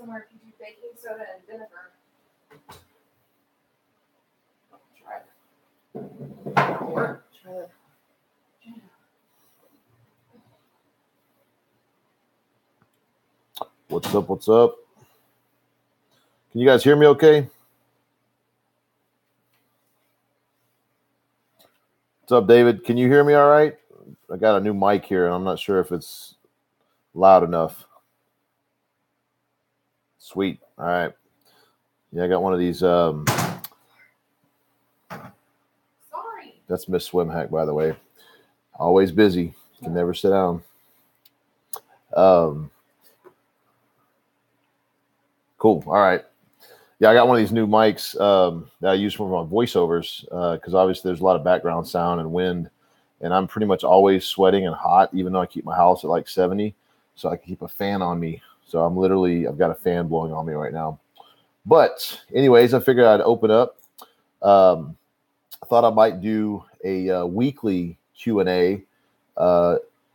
somewhere if you do baking soda and vinegar. Try it. Or try it. What's up? What's up? Can you guys hear me okay? What's up, David? Can you hear me all right? I got a new mic here, and I'm not sure if it's loud enough. Sweet. All right. Yeah, I got one of these. Sorry. That's Miss Swim Hack, by the way. Always busy. Can never sit down. Cool. All right. Yeah, I got one of these new mics that I use for my voiceovers because obviously there's a lot of background sound and wind, and I'm pretty much always sweating and hot, even though I keep my house at like 70, so I can keep a fan on me. So I've got a fan blowing on me right now. But anyways, I figured I'd open up. I thought I might do a weekly Q&A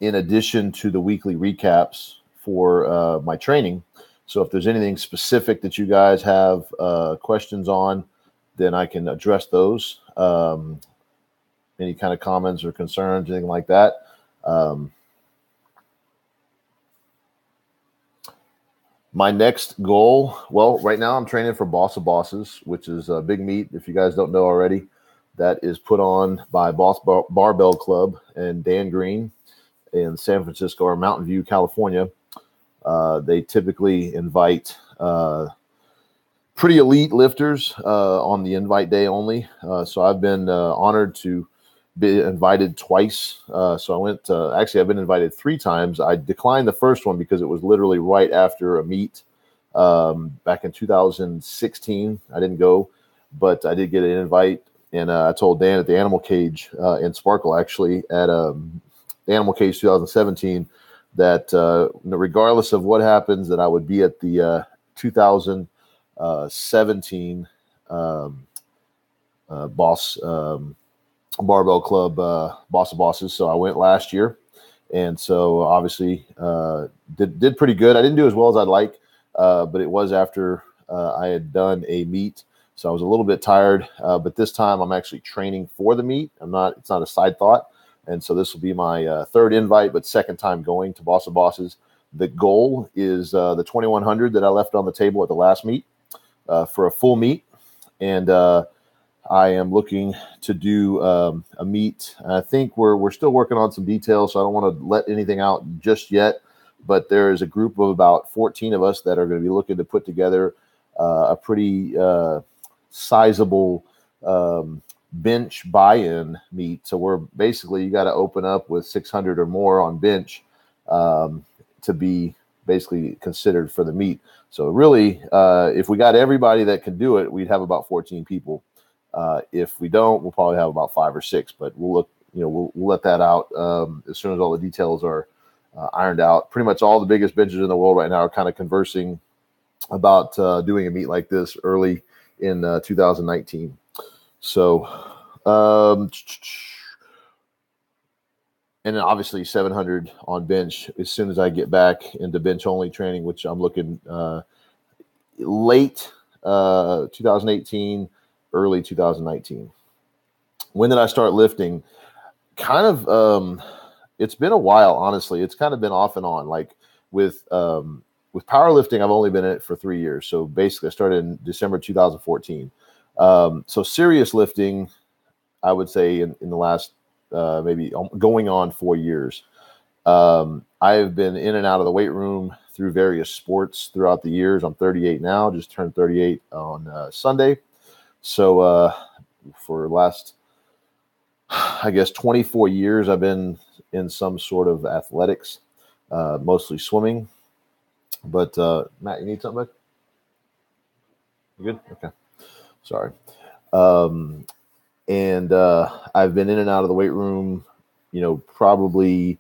in addition to the weekly recaps for my training. So if there's anything specific that you guys have questions on, then I can address those. Any kind of comments or concerns, anything like that. My next goal, well, right now I'm training for Boss of Bosses, which is a big meet. If you guys don't know already, that is put on by Boss Barbell Club and Dan Green in San Francisco or Mountain View, California. They typically invite pretty elite lifters on the invite day only. So I've been honored to be invited twice. So I went actually I've been invited 3 times. I declined the first one because it was literally right after a meet back in 2016. I didn't go, but I did get an invite. And I told Dan at the Animal Cage in Sparkle, actually, at the Animal Cage 2017, that regardless of what happens, that I would be at the 2017 Boss Barbell Club Boss of Bosses. So I went last year, and so obviously did pretty good. I didn't do as well as I'd like, but it was after I had done a meet, so I was a little bit tired. But this time I'm actually training for the meet. It's not a side thought. And so this will be my 3rd invite, but 2nd time going to Boss of Bosses. The goal is the 2100 that I left on the table at the last meet for a full meet. And I am looking to do a meet. I think we're still working on some details, so I don't want to let anything out just yet. But there is a group of about 14 of us that are going to be looking to put together a pretty sizable bench buy-in meet. So we're basically, you got to open up with 600 or more on bench to be basically considered for the meet. So really, if we got everybody that can do it, we'd have about 14 people. If we don't, we'll probably have about 5 or 6, but we'll let that out as soon as all the details are ironed out. Pretty much all the biggest benches in the world right now are kind of conversing about doing a meet like this early in 2019. So, and then obviously 700 on bench as soon as I get back into bench only training, which I'm looking late 2018, early 2019. When did I start lifting? Kind of, it's been a while, honestly. It's kind of been off and on. Like with powerlifting, I've only been in it for 3 years. So basically I started in December 2014. So serious lifting, I would say in the last maybe going on 4 years. I have been in and out of the weight room through various sports throughout the years. I'm 38 now, just turned 38 on Sunday. So for the last, I guess, 24 years, I've been in some sort of athletics, mostly swimming. But Matt, you need something? You good? Okay. Sorry. And I've been in and out of the weight room, probably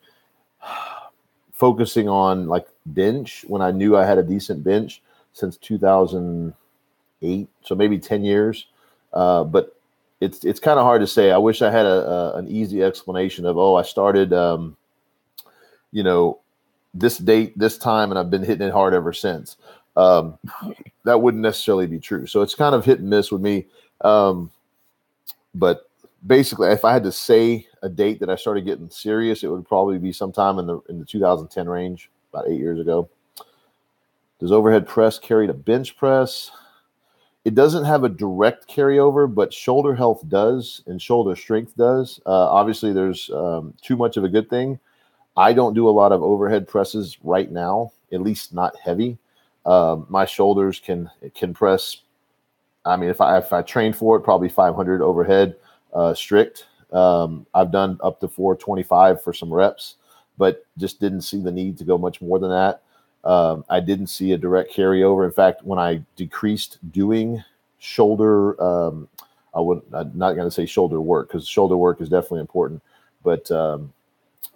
focusing on like bench when I knew I had a decent bench since 2008. So maybe 10 years. But it's kind of hard to say. I wish I had an easy explanation of, I started, this date, this time, and I've been hitting it hard ever since. That wouldn't necessarily be true. So it's kind of hit and miss with me. But basically, if I had to say a date that I started getting serious, it would probably be sometime in the 2010 range, about 8 years ago. Does overhead press carry to bench press? It doesn't have a direct carryover, but shoulder health does and shoulder strength does. Obviously, there's too much of a good thing. I don't do a lot of overhead presses right now, at least not heavy. My shoulders can press. I mean, if I train for it, probably 500 overhead strict. I've done up to 425 for some reps, but just didn't see the need to go much more than that. I didn't see a direct carryover. In fact, when I decreased doing shoulder, I'm not going to say shoulder work, because shoulder work is definitely important, but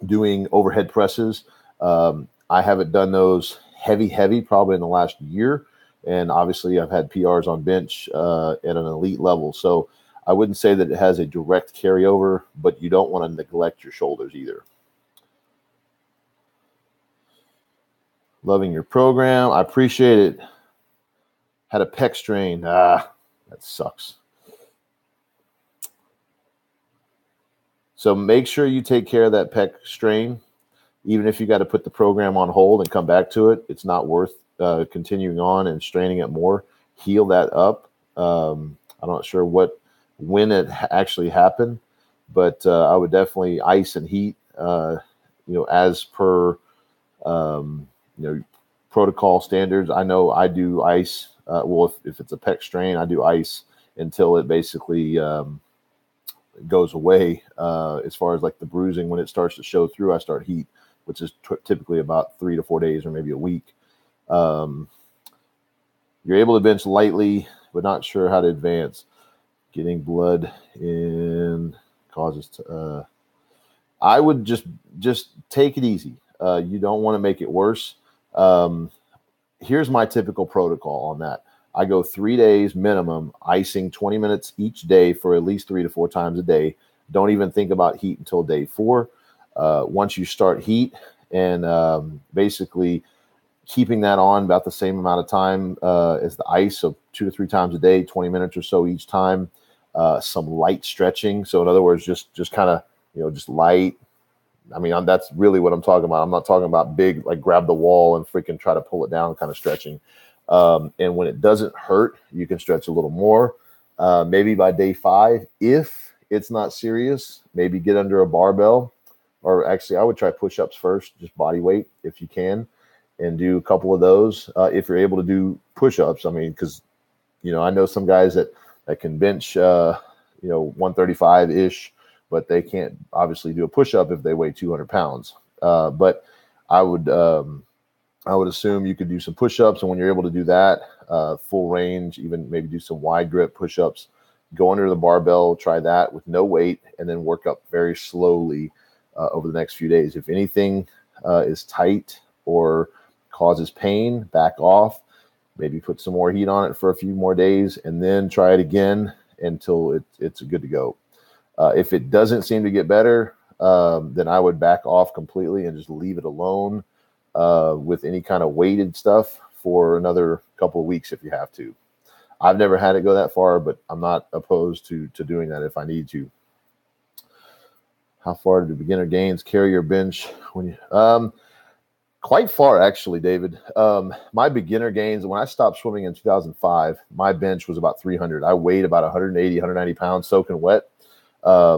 doing overhead presses, I haven't done those heavy probably in the last year. And obviously I've had PRs on bench at an elite level. So I wouldn't say that it has a direct carryover, but you don't want to neglect your shoulders either. Loving your program. I appreciate it. Had a pec strain. That sucks. So make sure you take care of that pec strain. Even if you got to put the program on hold and come back to it, it's not worth continuing on and straining it more. Heal that up. I'm not sure when it actually happened, but I would definitely ice and heat, as per, protocol standards. I know I do ice. If it's a pec strain, I do ice until it basically goes away. As far as like the bruising, when it starts to show through, I start heat, which is typically about 3 to 4 days or maybe a week. You're able to bench lightly, but not sure how to advance. Getting blood in causes. I would just take it easy. You don't want to make it worse. Here's my typical protocol on that. I go 3 days minimum, icing 20 minutes each day for at least 3 to 4 times a day. Don't even think about heat until day 4. Once you start heat and basically keeping that on about the same amount of time as the ice, so 2 to 3 times a day, 20 minutes or so each time. Some light stretching. So in other words, just kind of, just light. I mean, that's really what I'm talking about. I'm not talking about big, like grab the wall and freaking try to pull it down kind of stretching. And when it doesn't hurt, you can stretch a little more. Maybe by day 5, if it's not serious, maybe get under a barbell. Or actually, I would try push-ups first, just body weight if you can, and do a couple of those. If you're able to do push-ups, I mean, because, I know some guys that can bench, 135-ish, but they can't obviously do a push-up if they weigh 200 pounds. But I would assume you could do some push-ups, and when you're able to do that, full range, even maybe do some wide grip push-ups, go under the barbell, try that with no weight, and then work up very slowly over the next few days. If anything is tight or causes pain, back off, maybe put some more heat on it for a few more days, and then try it again until it's good to go. If it doesn't seem to get better, then I would back off completely and just leave it alone with any kind of weighted stuff for another couple of weeks if you have to. I've never had it go that far, but I'm not opposed to doing that if I need to. How far do beginner gains carry your bench when you quite far, actually, David. My beginner gains, when I stopped swimming in 2005, my bench was about 300. I weighed about 180, 190 pounds soaking wet. I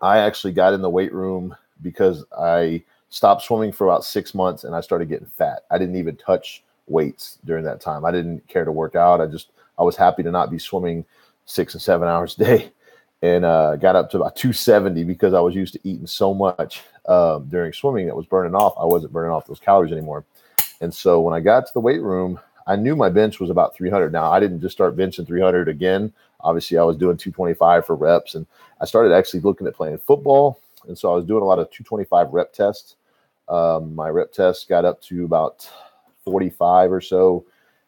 actually got in the weight room because I stopped swimming for about 6 months and I started getting fat. I didn't even touch weights during that time. I didn't care to work out. I was happy to not be swimming 6 and 7 hours a day, and got up to about 270 because I was used to eating so much during swimming that was burning off. I wasn't burning off those calories anymore. And so when I got to the weight room, I knew my bench was about 300. Now, I didn't just start benching 300 again. Obviously, I was doing 225 for reps, and I started actually looking at playing football. And so I was doing a lot of 225 rep tests. My rep tests got up to about 45 or so.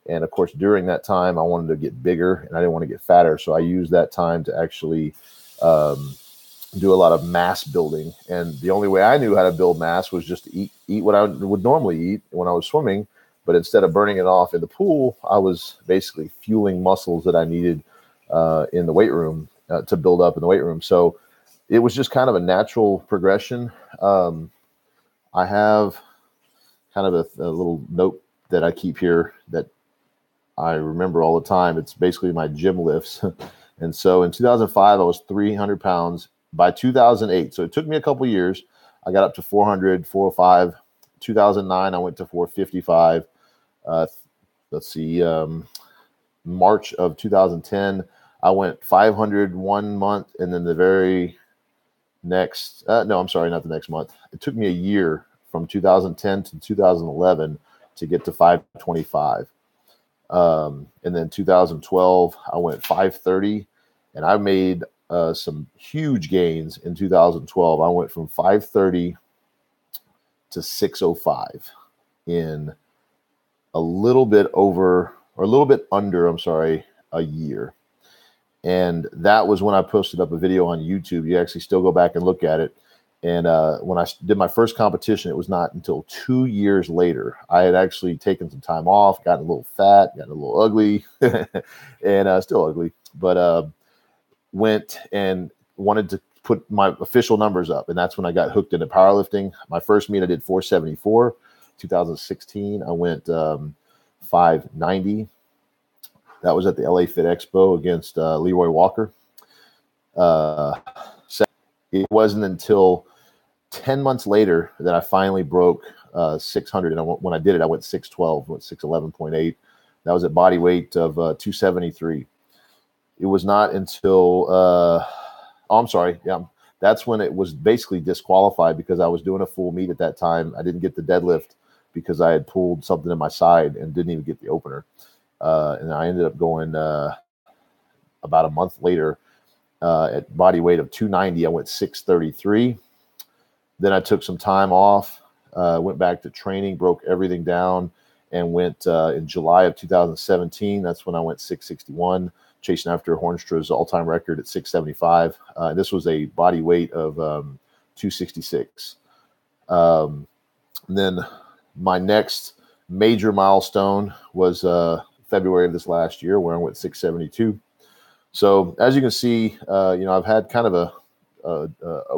And of course, during that time, I wanted to get bigger and I didn't want to get fatter. So I used that time to actually do a lot of mass building. And the only way I knew how to build mass was just to eat what I would normally eat when I was swimming, But instead of burning it off in the pool, I was basically fueling muscles that I needed in the weight room to build up in the weight room. So it was just kind of a natural progression. I have kind of a little note that I keep here that I remember all the time. It's basically my gym lifts. And so in 2005, I was 300 pounds. By 2008, so it took me a couple years, I got up to 400, 405. 2009, I went to 455. March of 2010, I went 500 one month, and then the very next, no, I'm sorry, not the next month. It took me a year from 2010 to 2011 to get to 525. And then 2012, I went 530, and I made some huge gains in 2012. I went from 530 to 605 in a little bit over, or a little bit under, I'm sorry, a year. And that was when I posted up a video on YouTube. You actually still go back and look at it. And when I did my first competition, it was not until 2 years later. I had actually taken some time off, gotten a little fat, gotten a little ugly, and still ugly, but went and wanted to put my official numbers up. And that's when I got hooked into powerlifting. My first meet, I did 474. 2016, I went 590. That was at the LA Fit Expo against Leroy Walker. It wasn't until 10 months later that I finally broke 600. And when I did it, I went 612, went 611.8. That was at body weight of 273. It was not until, that's when it was basically disqualified because I was doing a full meet at that time. I didn't get the deadlift because I had pulled something in my side and didn't even get the opener. And I ended up going about a month later at body weight of 290. I went 633. Then I took some time off, went back to training, broke everything down, and went in July of 2017. That's when I went 661, chasing after Hornstra's all-time record at 675. This was a body weight of 266. Then my next major milestone was February of this last year, where I went 672. So as you can see, I've had kind of a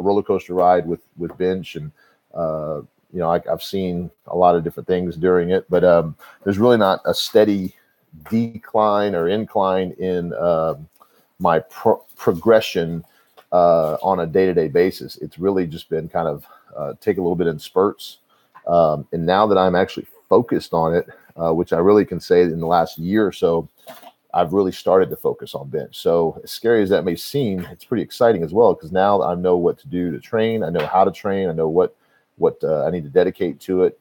roller coaster ride with bench, and I've seen a lot of different things during it, but there's really not a steady decline or incline in my progression on a day-to-day basis. It's really just been kind of take a little bit in spurts. And now that I'm actually focused on it, which I really can say in the last year or so, I've really started to focus on bench. So as scary as that may seem, it's pretty exciting as well, because now I know what to do to train. I know how to train. I know what I need to dedicate to it.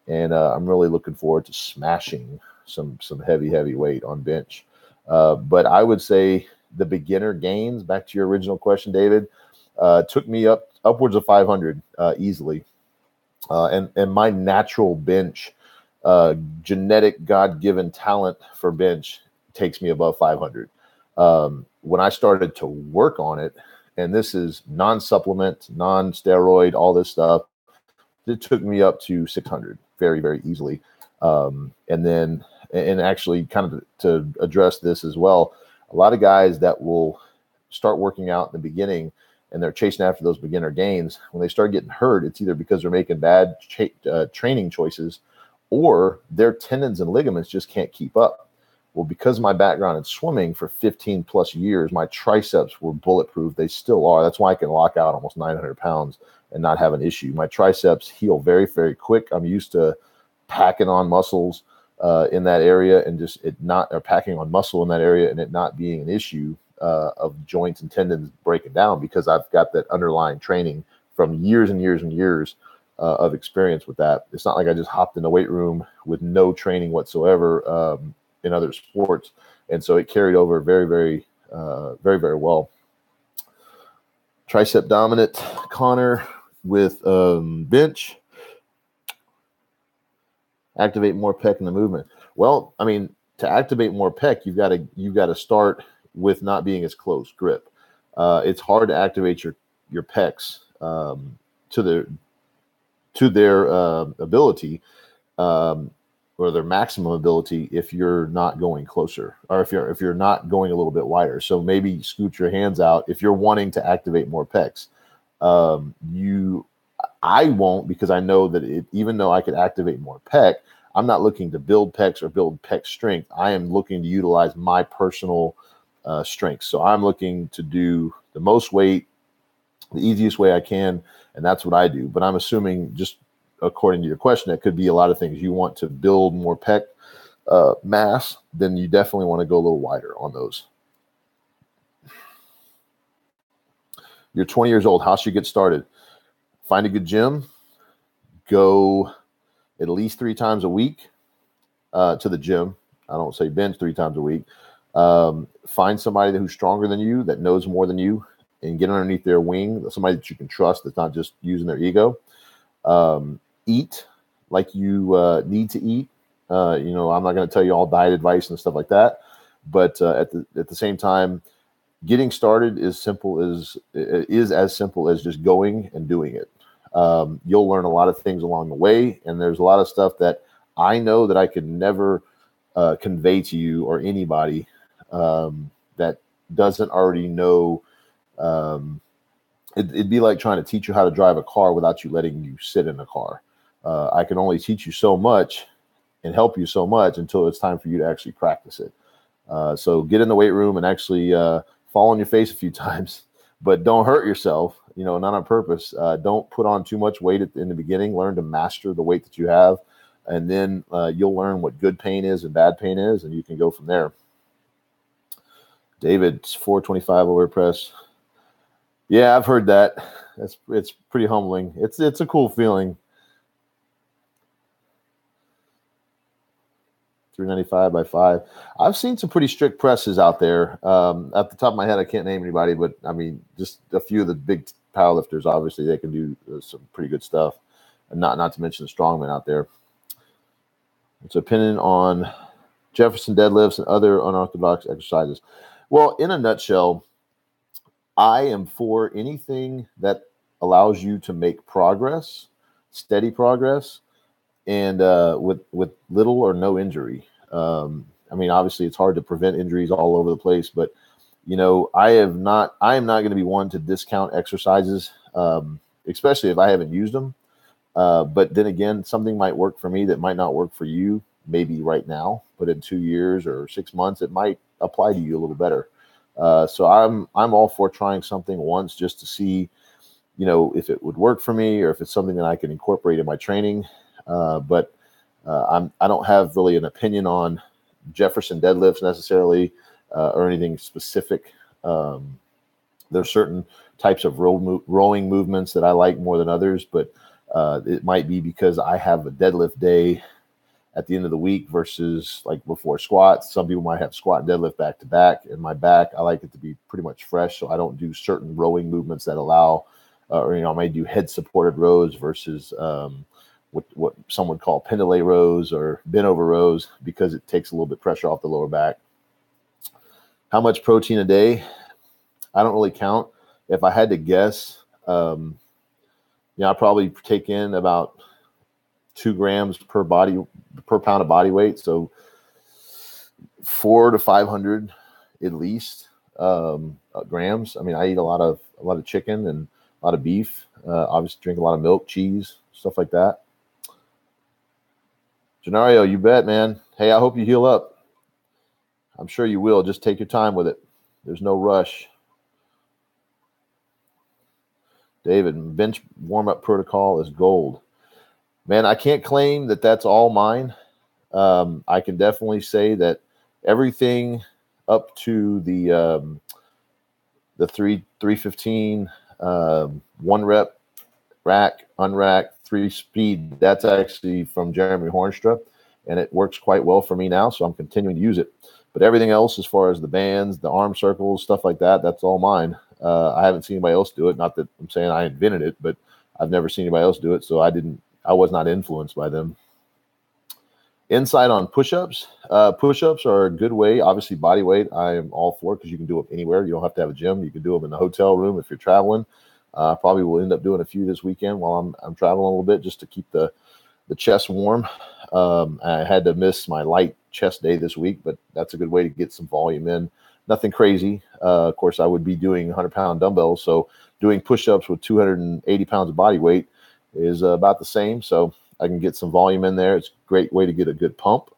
And I'm really looking forward to smashing some heavy weight on bench. But I would say the beginner gains, back to your original question, David, took me upwards of 500 easily. And my natural bench, genetic God-given talent for bench takes me above 500. When I started to work on it, and this is non-supplement, non-steroid, all this stuff, it took me up to 600 very, very easily. And actually kind of to address this as well, a lot of guys that will start working out in the beginning and they're chasing after those beginner gains, when they start getting hurt, it's either because they're making bad training choices or their tendons and ligaments just can't keep up. Well, because of my background in swimming for 15 plus years, my triceps were bulletproof. They still are. That's why I can lock out almost 900 pounds and not have an issue. My triceps heal very, very quick. I'm used to packing on muscles in that area and packing on muscle in that area and it not being an issue of joints and tendons breaking down, because I've got that underlying training from years and years and years of experience with that. It's not like I just hopped in the weight room with no training whatsoever in other sports. And so it carried over very, very, very, very well. Tricep dominant, Connor, with bench. Activate more pec in the movement. Well, I mean, to activate more pec, you've got to start with not being as close grip. It's hard to activate your pecs to their ability or their maximum ability if you're not going closer, or if you're not going a little bit wider. So maybe scoot your hands out if you're wanting to activate more pecs. I won't, because I know that even though I could activate more pec, I'm not looking to build pecs or build pec strength. I am looking to utilize my personal strengths. So I'm looking to do the most weight, the easiest way I can, and that's what I do. But I'm assuming, just according to your question, it could be a lot of things. You want to build more pec mass, then you definitely want to go a little wider on those. You're 20 years old. How should you get started? Find a good gym. Go at least 3 times a week to the gym. I don't say bench 3 times a week. Find somebody who's stronger than you, that knows more than you, and get underneath their wing. Somebody that you can trust, that's not just using their ego. Eat like you need to eat. I'm not going to tell you all diet advice and stuff like that, but at the same time, getting started is as simple as just going and doing it. You'll learn a lot of things along the way, and there's a lot of stuff that I know that I could never convey to you or anybody that doesn't already know. It'd be like trying to teach you how to drive a car without you letting you sit in a car. I can only teach you so much and help you so much until it's time for you to actually practice it. So get in the weight room and actually fall on your face a few times, but don't hurt yourself, not on purpose. Don't put on too much weight in the beginning. Learn to master the weight that you have, and then you'll learn what good pain is and bad pain is, and you can go from there. David, 425 over press. Yeah, I've heard that. It's pretty humbling. It's a cool feeling. 395 by 5. I've seen some pretty strict presses out there. At the top of my head, I can't name anybody, but I mean, just a few of the big powerlifters. Obviously, they can do some pretty good stuff, and not to mention the strongmen out there. It's opinion on Jefferson deadlifts and other unorthodox exercises. Well, in a nutshell, I am for anything that allows you to make progress, steady progress, and with little or no injury. Obviously it's hard to prevent injuries all over the place, but I am not going to be one to discount exercises, especially if I haven't used them. But then again, something might work for me that might not work for you, maybe right now, but in 2 years or 6 months, it might apply to you a little better. So I'm all for trying something once just to see, if it would work for me or if it's something that I can incorporate in my training. But I don't have really an opinion on Jefferson deadlifts necessarily or anything specific. There's certain types of rowing movements that I like more than others, but it might be because I have a deadlift day at the end of the week versus like before squats. Some people might have squat and deadlift back to back. In my back, I like it to be pretty much fresh, so I don't do certain rowing movements that allow, I might do head supported rows versus what some would call pendulum rows or bent over rows, because it takes a little bit pressure off the lower back. How much protein a day? I don't really count. If I had to guess, I probably take in about 2 grams per pound of body weight. So 400 to 500 at least grams. I mean, I eat a lot of chicken and a lot of beef. Obviously drink a lot of milk, cheese, stuff like that. Genario, you bet, man. Hey, I hope you heal up. I'm sure you will. Just take your time with it. There's no rush. David, bench warm-up protocol is gold. Man, I can't claim that that's all mine. I can definitely say that everything up to the 315, 1 rep, rack, unrack, 3 speed, that's actually from Jeremy Hornstra, and it works quite well for me now, so I'm continuing to use it. But everything else, as far as the bands, the arm circles, stuff like that, that's all mine. I haven't seen anybody else do it. Not that I'm saying I invented it, but I've never seen anybody else do it, so I was not influenced by them. Insight on push-ups. Push-ups are a good way. Obviously, body weight, I am all for, because you can do them anywhere. You don't have to have a gym. You can do them in the hotel room if you're traveling. Probably will end up doing a few this weekend while I'm traveling a little bit, just to keep the the chest warm. I had to miss my light chest day this week, but that's a good way to get some volume in. Nothing crazy. Of course, I would be doing 100-pound dumbbells, so doing push-ups with 280 pounds of body weight is about the same. So I can get some volume in there. It's a great way to get a good pump.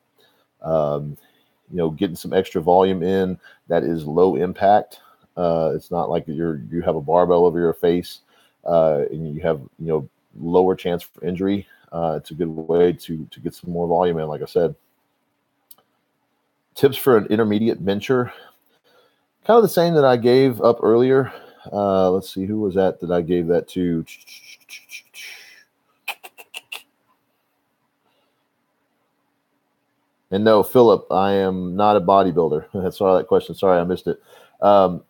Getting some extra volume in that is low impact. It's not like you have a barbell over your face and you have lower chance for injury. It's a good way to get some more volume in, like I said. Tips for an intermediate bencher. Kind of the same that I gave up earlier. Let's see, who was that I gave that to? And no, Philip, I am not a bodybuilder. That's all that question. Sorry, I missed it.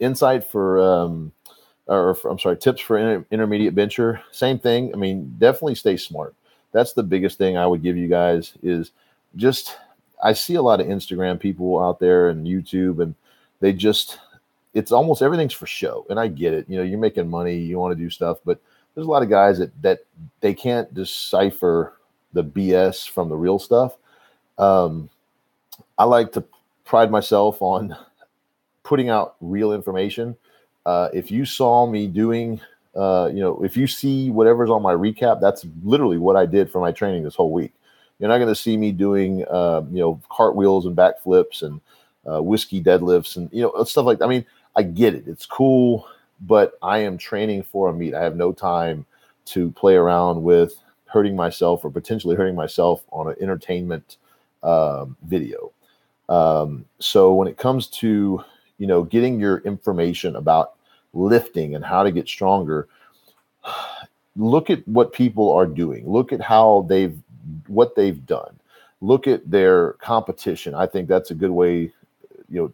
Insight tips for intermediate bencher. Same thing. I mean, definitely stay smart. That's the biggest thing I would give you guys is just, I see a lot of Instagram people out there and YouTube, and it's almost everything's for show. And I get it. You're making money, you want to do stuff, but there's a lot of guys that they can't decipher the BS from the real stuff. I like to pride myself on putting out real information. If you saw me doing, if you see whatever's on my recap, that's literally what I did for my training this whole week. You're not going to see me doing, cartwheels and backflips and whiskey deadlifts and, stuff like that. I mean, I get it. It's cool, but I am training for a meet. I have no time to play around with hurting myself or potentially hurting myself on an entertainment video. So when it comes to, getting your information about lifting and how to get stronger, look at what people are doing. Look at what they've done. Look at their competition. I think that's a good way,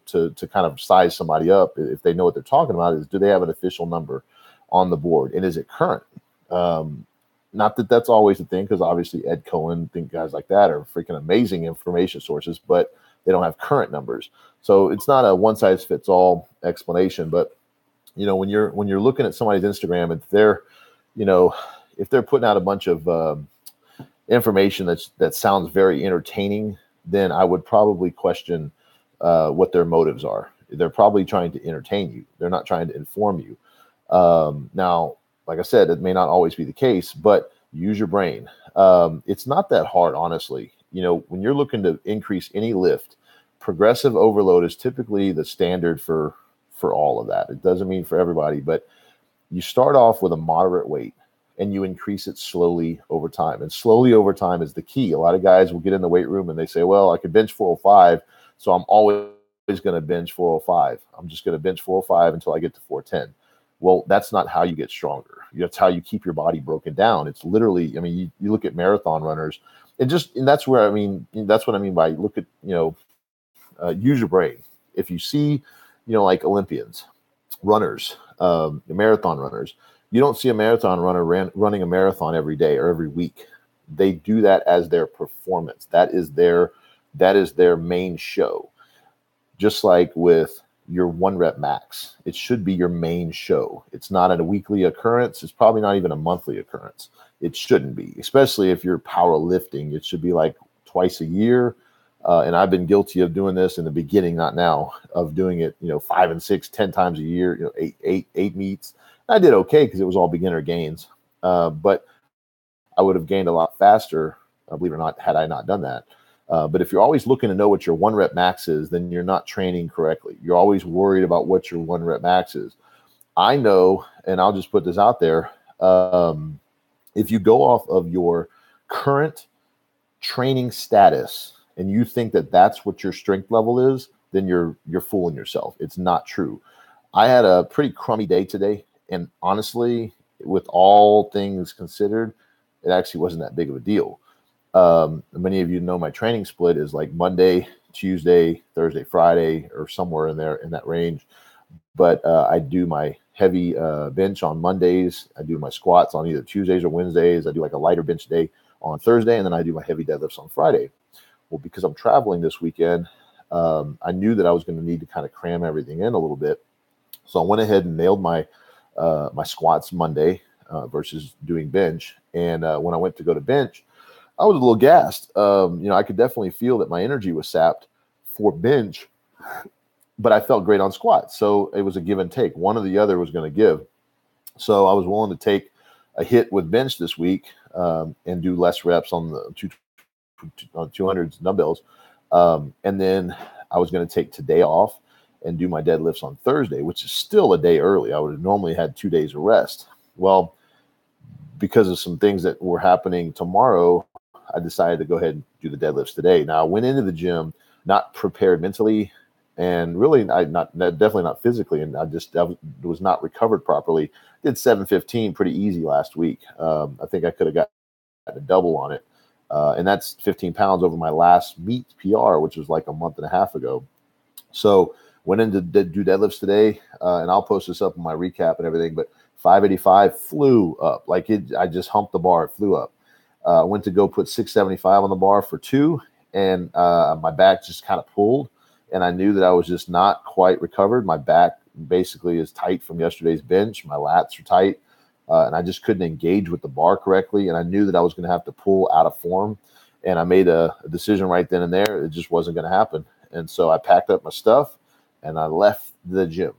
to kind of size somebody up if they know what they're talking about. Is, do they have an official number on the board, and is it current? Not that that's always the thing, because obviously Ed Cohen, guys like that are freaking amazing information sources, but they don't have current numbers. So it's not a one size fits all explanation. But when you're looking at somebody's Instagram, and if they're putting out a bunch of information that sounds very entertaining, then I would probably question what their motives are. They're probably trying to entertain you. They're not trying to inform you. Now, like I said, it may not always be the case, but use your brain. It's not that hard, honestly. When you're looking to increase any lift, progressive overload is typically the standard for all of that. It doesn't mean for everybody, but you start off with a moderate weight and you increase it slowly over time. And slowly over time is the key. A lot of guys will get in the weight room and they say, well, I could bench 405, so I'm always going to bench 405. I'm just going to bench 405 until I get to 410. Well, that's not how you get stronger. That's how you keep your body broken down. It's literally, you look at marathon runners, and that's what I mean by look at, use your brain. If you see, like Olympians, runners, marathon runners, you don't see a marathon runner running a marathon every day or every week. They do that as their performance. That is their main show. Just like with your 1 rep max, it should be your main show. It's not a weekly occurrence. It's probably not even a monthly occurrence. It shouldn't be, especially if you're powerlifting. It should be like twice a year. And I've been guilty of doing this in the beginning, not now, of doing it, 5 and 6, 10 times a year, eight meets. I did okay because it was all beginner gains. But I would have gained a lot faster, believe it or not, had I not done that. But if you're always looking to know what your 1 rep max is, then you're not training correctly. You're always worried about what your 1 rep max is. I know, and I'll just put this out there. If you go off of your current training status and you think that that's what your strength level is, then you're fooling yourself. It's not true. I had a pretty crummy day today. And honestly, with all things considered, it actually wasn't that big of a deal. Many of you know my training split is like Monday, Tuesday, Thursday, Friday, or somewhere in there in that range. But I do my heavy bench on Mondays. I do my squats on either Tuesdays or Wednesdays. I do like a lighter bench day on Thursday, and then I do my heavy deadlifts on Friday. Well, because I'm traveling this weekend, I knew that I was going to need to kind of cram everything in a little bit. So I went ahead and nailed my squats Monday versus doing bench. And when I went to go to bench, I was a little gassed. I could definitely feel that my energy was sapped for bench, but I felt great on squat. So it was a give and take. One or the other was going to give. So I was willing to take a hit with bench this week and do less reps on the 200s dumbbells. And then I was going to take today off and do my deadlifts on Thursday, which is still a day early. I would have normally had 2 days of rest. Well, because of some things that were happening tomorrow, I decided to go ahead and do the deadlifts today. Now I went into the gym not prepared mentally and really definitely not physically. And I was not recovered properly. Did 715 pretty easy last week. I think I could have got a double on it. And that's 15 pounds over my last meet PR, which was like a month and a half ago. So went in to do deadlifts today, and I'll post this up in my recap and everything, but 585 flew up. I just humped the bar, it flew up. Went to go put 675 on the bar for 2, and my back just kind of pulled, and I knew that I was just not quite recovered. My back basically is tight from yesterday's bench. My lats are tight. And I just couldn't engage with the bar correctly. And I knew that I was going to have to pull out of form. And I made a decision right then and there. It just wasn't going to happen. And so I packed up my stuff and I left the gym.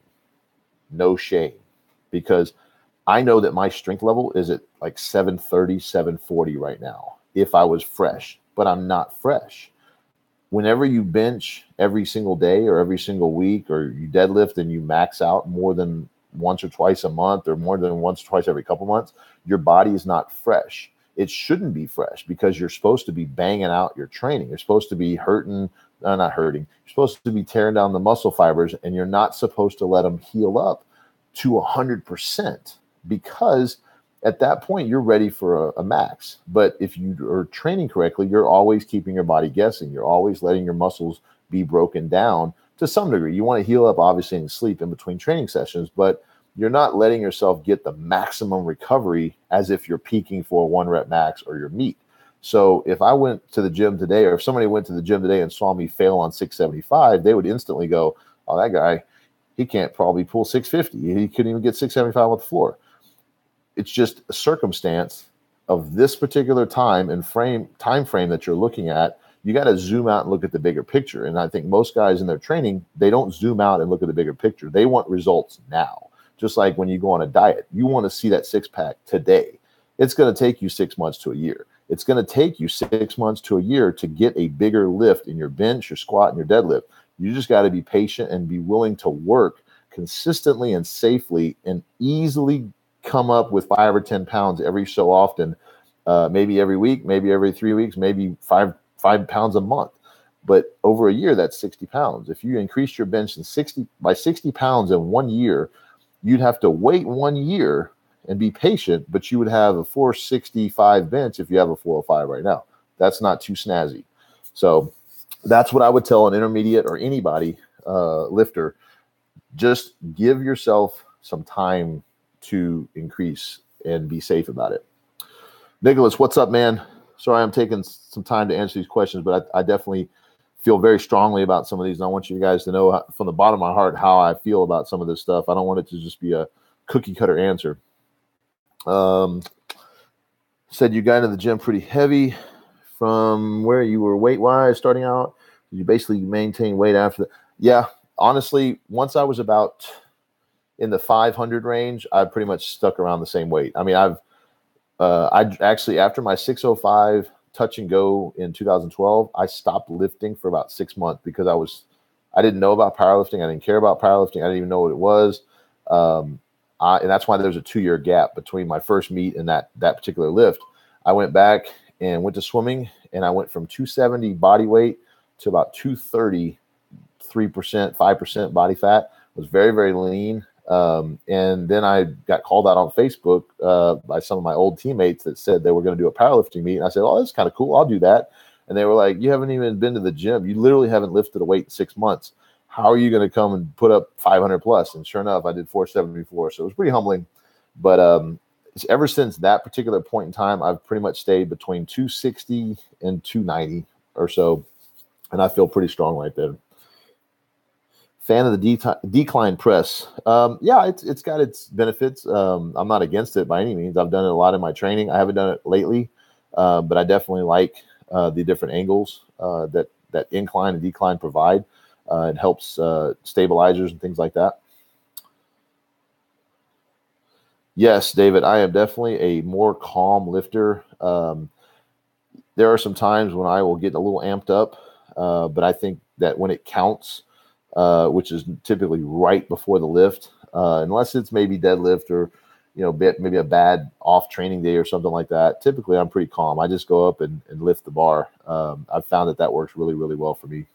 No shame. Because I know that my strength level is at like 730, 740 right now if I was fresh. But I'm not fresh. Whenever you bench every single day or every single week, or you deadlift and you max out more than once or twice a month or more than once or twice every couple months, your body is not fresh. It shouldn't be fresh because you're supposed to be banging out your training. You're supposed to be not hurting. You're supposed to be tearing down the muscle fibers, and you're not supposed to let them heal up to 100% because at that point you're ready for a max. But if you are training correctly, you're always keeping your body guessing. You're always letting your muscles be broken down to some degree. You want to heal up, obviously, and sleep in between training sessions, but you're not letting yourself get the maximum recovery as if you're peaking for a 1 rep max or your meet. So if I went to the gym today, or if somebody went to the gym today and saw me fail on 675, they would instantly go, oh, that guy, he can't probably pull 650. He couldn't even get 675 on the floor. It's just a circumstance of this particular time frame that you're looking at. You got to zoom out and look at the bigger picture. And I think most guys in their training, they don't zoom out and look at the bigger picture. They want results now. Just like when you go on a diet, you want to see that 6-pack today. It's going to take you 6 months to a year. It's going to take you 6 months to a year to get a bigger lift in your bench, your squat, and your deadlift. You just got to be patient and be willing to work consistently and safely and easily come up with 5 or 10 pounds every so often, maybe every week, maybe every 3 weeks, maybe 5 pounds a month. But over a year, that's 60 pounds. If you increase your bench by 60 pounds in 1 year, you'd have to wait 1 year and be patient, but you would have a 465 bench if you have a 405 right now. That's not too snazzy. So that's what I would tell an intermediate or anybody lifter. Just give yourself some time to increase and be safe about it. Nicholas, what's up, man? Sorry, I'm taking some time to answer these questions, but I definitely feel very strongly about some of these. And I want you guys to know from the bottom of my heart how I feel about some of this stuff. I don't want it to just be a cookie cutter answer. Said you got into the gym pretty heavy from where you were weight wise starting out. Did you basically maintain weight after that? Yeah, honestly, once I was about in the 500 range, I pretty much stuck around the same weight. I mean, I actually, after my 605 touch and go in 2012, I stopped lifting for about 6 months because I didn't know about powerlifting. I didn't care about powerlifting. I didn't even know what it was. And that's why there's a 2-year gap between my first meet and that particular lift. I went back and went to swimming, and I went from 270 body weight to about 230, 3%, 5% body fat. It was very, very lean. And then I got called out on Facebook by some of my old teammates that said they were going to do a powerlifting meet. And I said, oh, that's kind of cool. I'll do that. And they were like, you haven't even been to the gym. You literally haven't lifted a weight in 6 months. How are you going to come and put up 500 plus? And sure enough, I did 474. So it was pretty humbling. But ever since that particular point in time, I've pretty much stayed between 260 and 290 or so. And I feel pretty strong right there. Fan of the decline press. Yeah, it's got its benefits. I'm not against it by any means. I've done it a lot in my training. I haven't done it lately. but I definitely like the different angles that incline and decline provide. It helps stabilizers and things like that. Yes, David, I am definitely a more calm lifter. There are some times when I will get a little amped up, but I think that when it counts, which is typically right before the lift, unless it's maybe deadlift or maybe a bad off training day or something like that. Typically, I'm pretty calm. I just go up and lift the bar. I've found that works really, really well for me.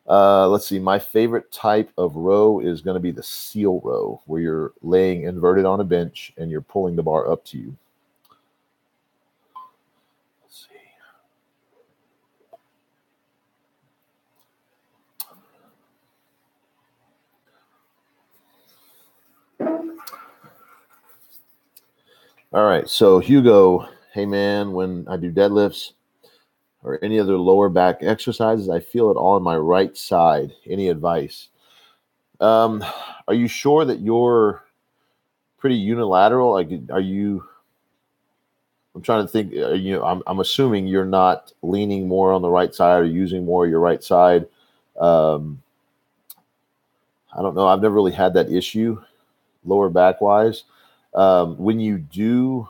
Let's see. My favorite type of row is going to be the seal row, where you're laying inverted on a bench and you're pulling the bar up to you. Let's see. All right. So Hugo, hey man, when I do deadlifts or any other lower back exercises, I feel it all on my right side. Any advice? Are you sure that you're pretty unilateral? Like, are you? I'm trying to think. I'm assuming you're not leaning more on the right side or using more of your right side. I don't know. I've never really had that issue, lower back wise. When you do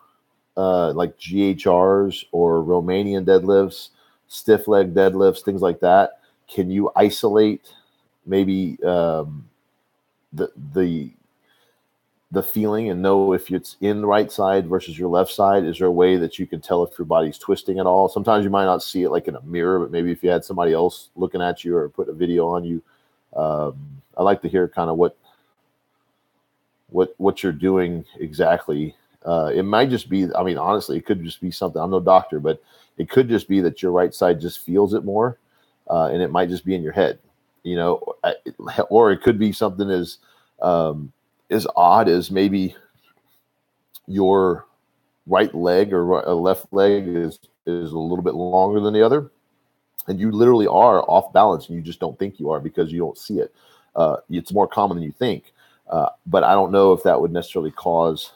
like GHRs or Romanian deadlifts, stiff leg deadlifts, things like that, can you isolate maybe the feeling and know if it's in the right side versus your left side? Is there a way that you can tell if your body's twisting at all? Sometimes you might not see it like in a mirror, but maybe if you had somebody else looking at you or put a video on you, I like to hear kind of what you're doing exactly. It might just be, I mean, honestly, it could just be something. I'm no doctor, but it could just be that your right side just feels it more, and it might just be in your head, or it could be something as odd as maybe your right leg or left leg is a little bit longer than the other, and you literally are off balance, and you just don't think you are because you don't see it. It's more common than you think, but I don't know if that would necessarily cause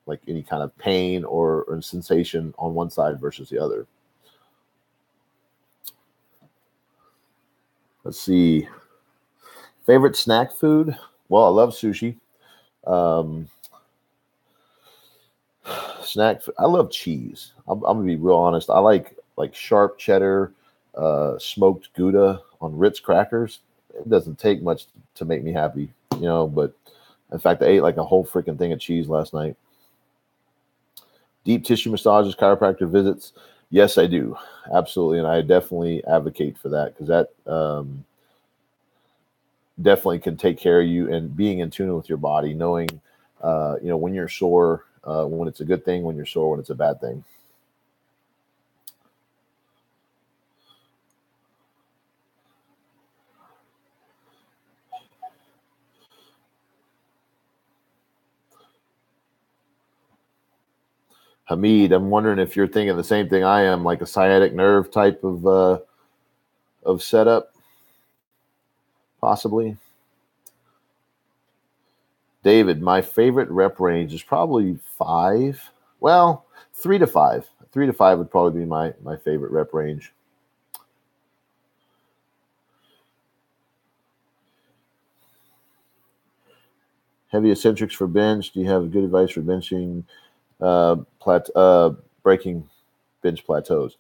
like any kind of pain or sensation on one side versus the other. Let's see. Favorite snack food? Well, I love sushi. I love cheese. I'm gonna be real honest. I like sharp cheddar, smoked Gouda on Ritz crackers. It doesn't take much to make me happy, but in fact, I ate like a whole freaking thing of cheese last night. Deep tissue massages, chiropractor visits. Yes, I do. Absolutely. And I definitely advocate for that because that definitely can take care of you and being in tune with your body, knowing, when you're sore, when it's a good thing, when you're sore, when it's a bad thing. Hamid, I'm wondering if you're thinking the same thing I am, like a sciatic nerve type of setup, possibly. David, my favorite rep range is probably 5. Well, 3 to 5. 3 to 5 would probably be my favorite rep range. Heavy eccentrics for bench. Do you have good advice for benching, breaking bench plateaus?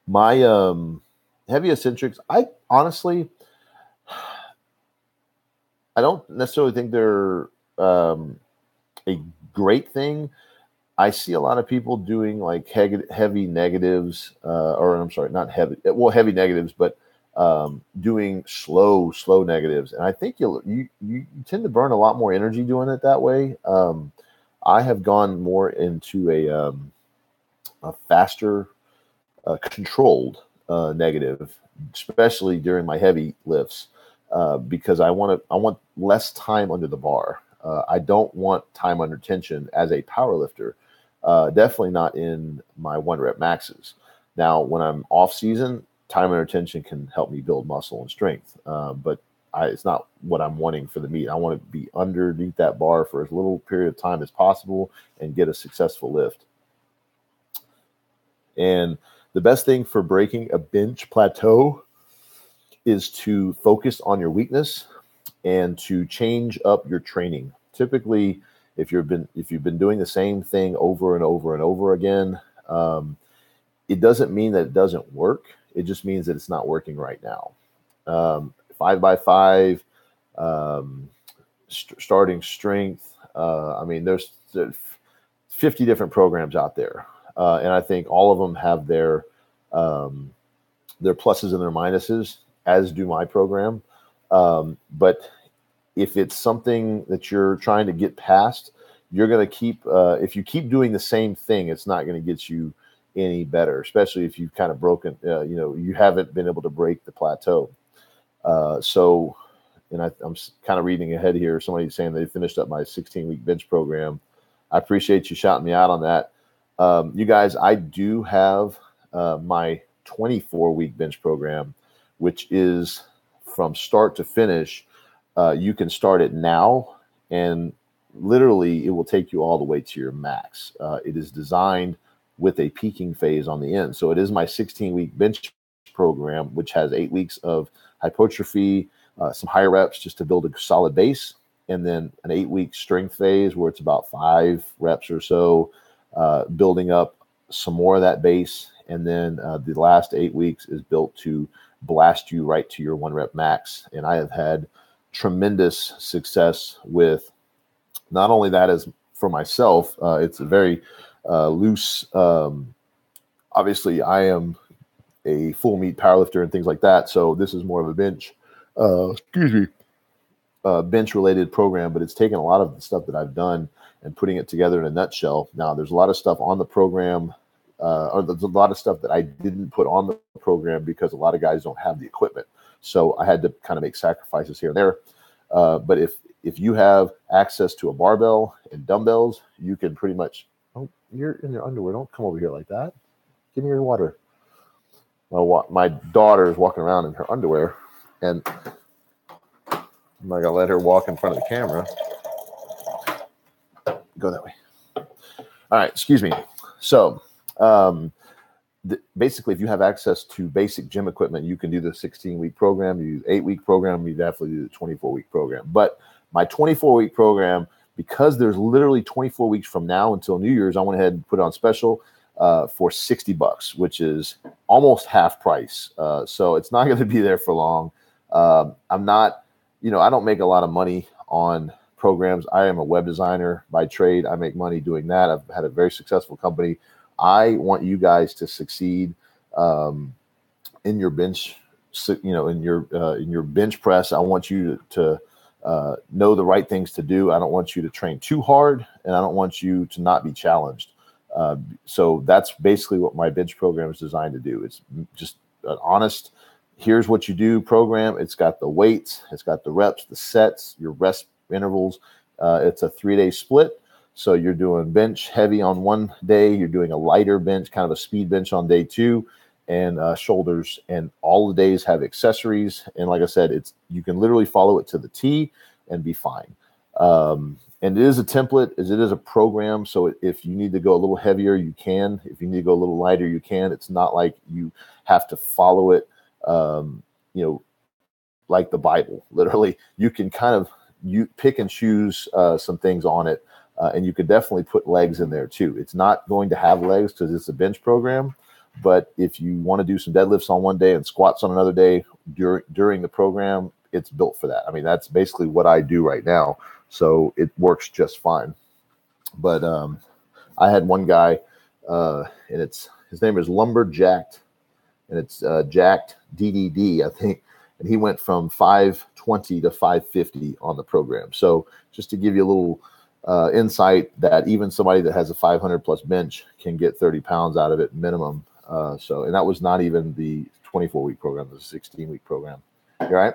My heavy eccentrics, I honestly, I don't necessarily think they're a great thing. I see a lot of people doing like heavy negatives, or I'm sorry, not heavy, well, heavy negatives, but doing slow negatives. And I think you tend to burn a lot more energy doing it that way. I have gone more into a faster, controlled negative, especially during my heavy lifts, because I want less time under the bar. I don't want time under tension as a power lifter. Definitely not in my 1 rep maxes. Now, when I'm off season, time under tension can help me build muscle and strength. But it's not what I'm wanting for the meet. I want to be underneath that bar for as little period of time as possible and get a successful lift. And the best thing for breaking a bench plateau is to focus on your weakness and to change up your training. Typically, if you've been doing the same thing over and over and over again, it doesn't mean that it doesn't work. It just means that it's not working right now. 5x5, starting strength. I mean, there's 50 different programs out there, and I think all of them have their pluses and their minuses, as do my program. But if it's something that you're trying to get past, you're going to keep. If you keep doing the same thing, it's not going to get you any better, especially if you've kind of broken, you haven't been able to break the plateau. And I'm kind of reading ahead here. Somebody's saying they finished up my 16-week bench program. I appreciate you shouting me out on that. You guys, I do have my 24-week bench program, which is from start to finish. You can start it now, and literally it will take you all the way to your max. It is designed with a peaking phase on the end. So it is my 16-week bench program, which has 8 weeks of hypertrophy, some higher reps just to build a solid base, and then an 8-week strength phase where it's about 5 reps or so, building up some more of that base. And then the last 8 weeks is built to blast you right to your 1 rep max. And I have had tremendous success with not only that as for myself, it's a very loose. Obviously, I am a full meet powerlifter and things like that. So this is more of a bench, bench related program, but it's taken a lot of the stuff that I've done and putting it together in a nutshell. Now there's a lot of stuff on the program, or there's a lot of stuff that I didn't put on the program because a lot of guys don't have the equipment. So I had to kind of make sacrifices here and there. But if you have access to a barbell and dumbbells, you can pretty much, oh, you're in your underwear. Don't come over here like that. Give me your water. Well, my daughter is walking around in her underwear, and I'm not gonna let her walk in front of the camera. Go that way. All right, excuse me. So, basically, if you have access to basic gym equipment, you can do the 16-week program. You do the 8-week program. You definitely do the 24-week program. But my 24-week program, because there's literally 24 weeks from now until New Year's, I went ahead and put it on special for $60, which is almost half price. So it's not going to be there for long. I'm not, I don't make a lot of money on programs. I am a web designer by trade. I make money doing that. I've had a very successful company. I want you guys to succeed in your bench, in your bench press. I want you to know the right things to do. I don't want you to train too hard, and I don't want you to not be challenged. So that's basically what my bench program is designed to do. It's just an honest, here's what you do program. It's got the weights, it's got the reps, the sets, your rest intervals. It's a 3-day split. So you're doing bench heavy on one day, you're doing a lighter bench, kind of a speed bench on day 2, and shoulders. And all the days have accessories. And like I said, you can literally follow it to the T and be fine. And it is a template, as it is a program. So if you need to go a little heavier, you can. If you need to go a little lighter, you can. It's not like you have to follow it, like the Bible. Literally, you can kind of pick and choose some things on it. And you could definitely put legs in there too. It's not going to have legs because it's a bench program. But if you want to do some deadlifts on one day and squats on another day during the program, it's built for that. I mean, that's basically what I do right now. So it works just fine. But I had one guy, and his name is Lumberjacked, and it's Jacked DDD, I think. And he went from 520 to 550 on the program. So just to give you a little insight that even somebody that has a 500 plus bench can get 30 pounds out of it minimum. And that was not even the 24-week program, the 16-week program. You all right?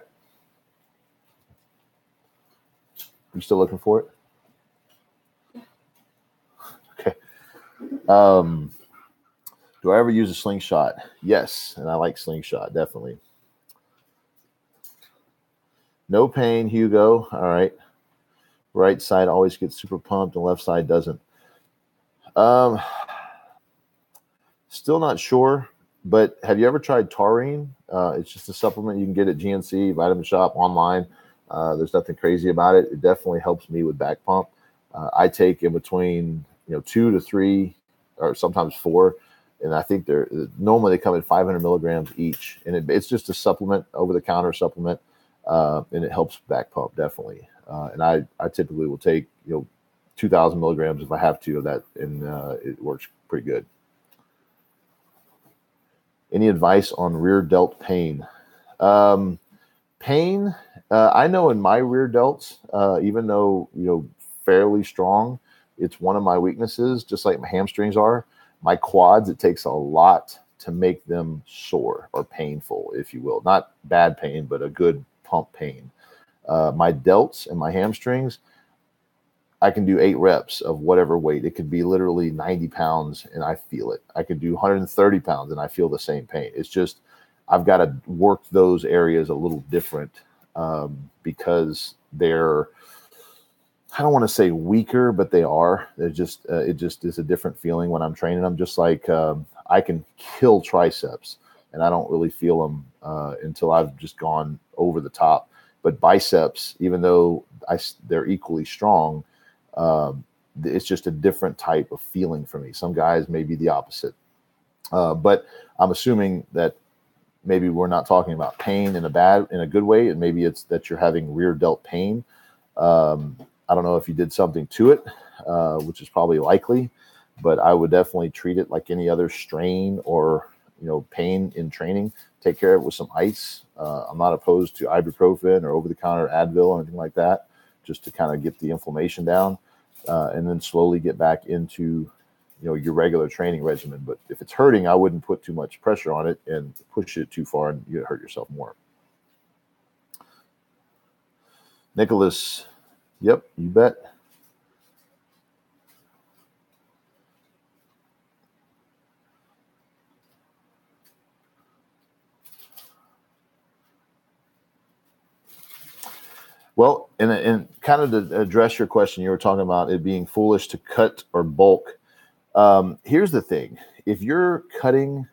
You still looking for it? Okay. Do I ever use a slingshot? Yes, and I like slingshot, definitely. No pain, Hugo. All right. Right side always gets super pumped and left side doesn't. Still not sure, but have you ever tried taurine? It's just a supplement you can get at GNC, Vitamin Shop, online. There's nothing crazy about it. It definitely helps me with back pump. I take in between 2 to 3 or sometimes 4, and I think they're normally they come in 500 milligrams each, and it's just a supplement, over the counter supplement, and it helps back pump definitely. And I typically will take 2,000 milligrams if I have to of that, and it works pretty good. Any advice on rear delt pain? Pain, I know in my rear delts, even though fairly strong, it's one of my weaknesses, just like my hamstrings are. My quads, it takes a lot to make them sore or painful, if you will. Not bad pain, but a good pump pain. My delts and my hamstrings, I can do 8 reps of whatever weight. It could be literally 90 pounds and I feel it. I could do 130 pounds and I feel the same pain. It's just, I've got to work those areas a little different because they're, I don't want to say weaker, but they are. They're just, it just is a different feeling when I'm training them. Just like I can kill triceps and I don't really feel them until I've just gone over the top. But biceps, even though they're equally strong, it's just a different type of feeling for me. Some guys may be the opposite. But I'm assuming that maybe we're not talking about pain in a good way, and maybe it's that you're having rear delt pain. I don't know if you did something to it, which is probably likely, but I would definitely treat it like any other strain or pain in training. Take care of it with some ice. I'm not opposed to ibuprofen or over-the-counter Advil or anything like that, just to kind of get the inflammation down, and then slowly get back into your regular training regimen. But if it's hurting, I wouldn't put too much pressure on it and push it too far, and you hurt yourself more. Nicholas, yep, you bet. Well, and kind of to address your question, you were talking about it being foolish to cut or bulk. Here's the thing. If you're cutting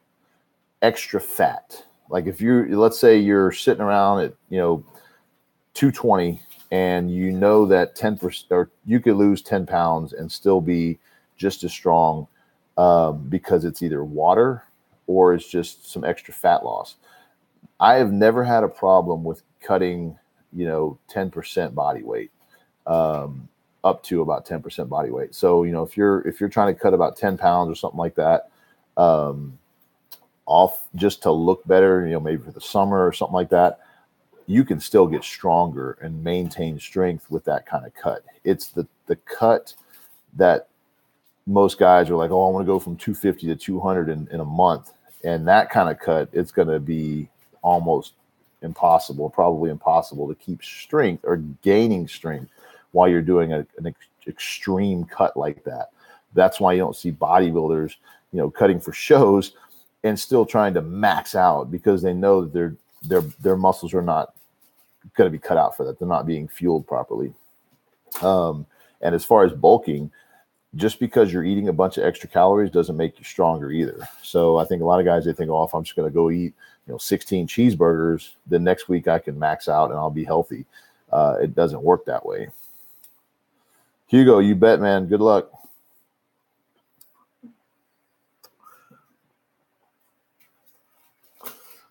extra fat, like let's say you're sitting around at, 220 and that 10%, or you could lose 10 pounds and still be just as strong because it's either water or it's just some extra fat loss. I have never had a problem with cutting 10% body weight, up to about 10% body weight. So, if you're trying to cut about 10 pounds or something like that, off just to look better, maybe for the summer or something like that, you can still get stronger and maintain strength with that kind of cut. It's the cut that most guys are like, oh, I want to go from 250 to 200 in a month. And that kind of cut, it's going to be almost impossible, probably impossible to keep strength or gaining strength while you're doing an extreme cut like that. That's why you don't see bodybuilders, cutting for shows and still trying to max out, because they know that their muscles are not going to be cut out for that. They're not being fueled properly. And as far as bulking, just because you're eating a bunch of extra calories doesn't make you stronger either. So I think a lot of guys, they think, oh, if I'm just going to go eat 16 cheeseburgers, then next week I can max out and I'll be healthy. It doesn't work that way. Hugo, you bet, man. Good luck.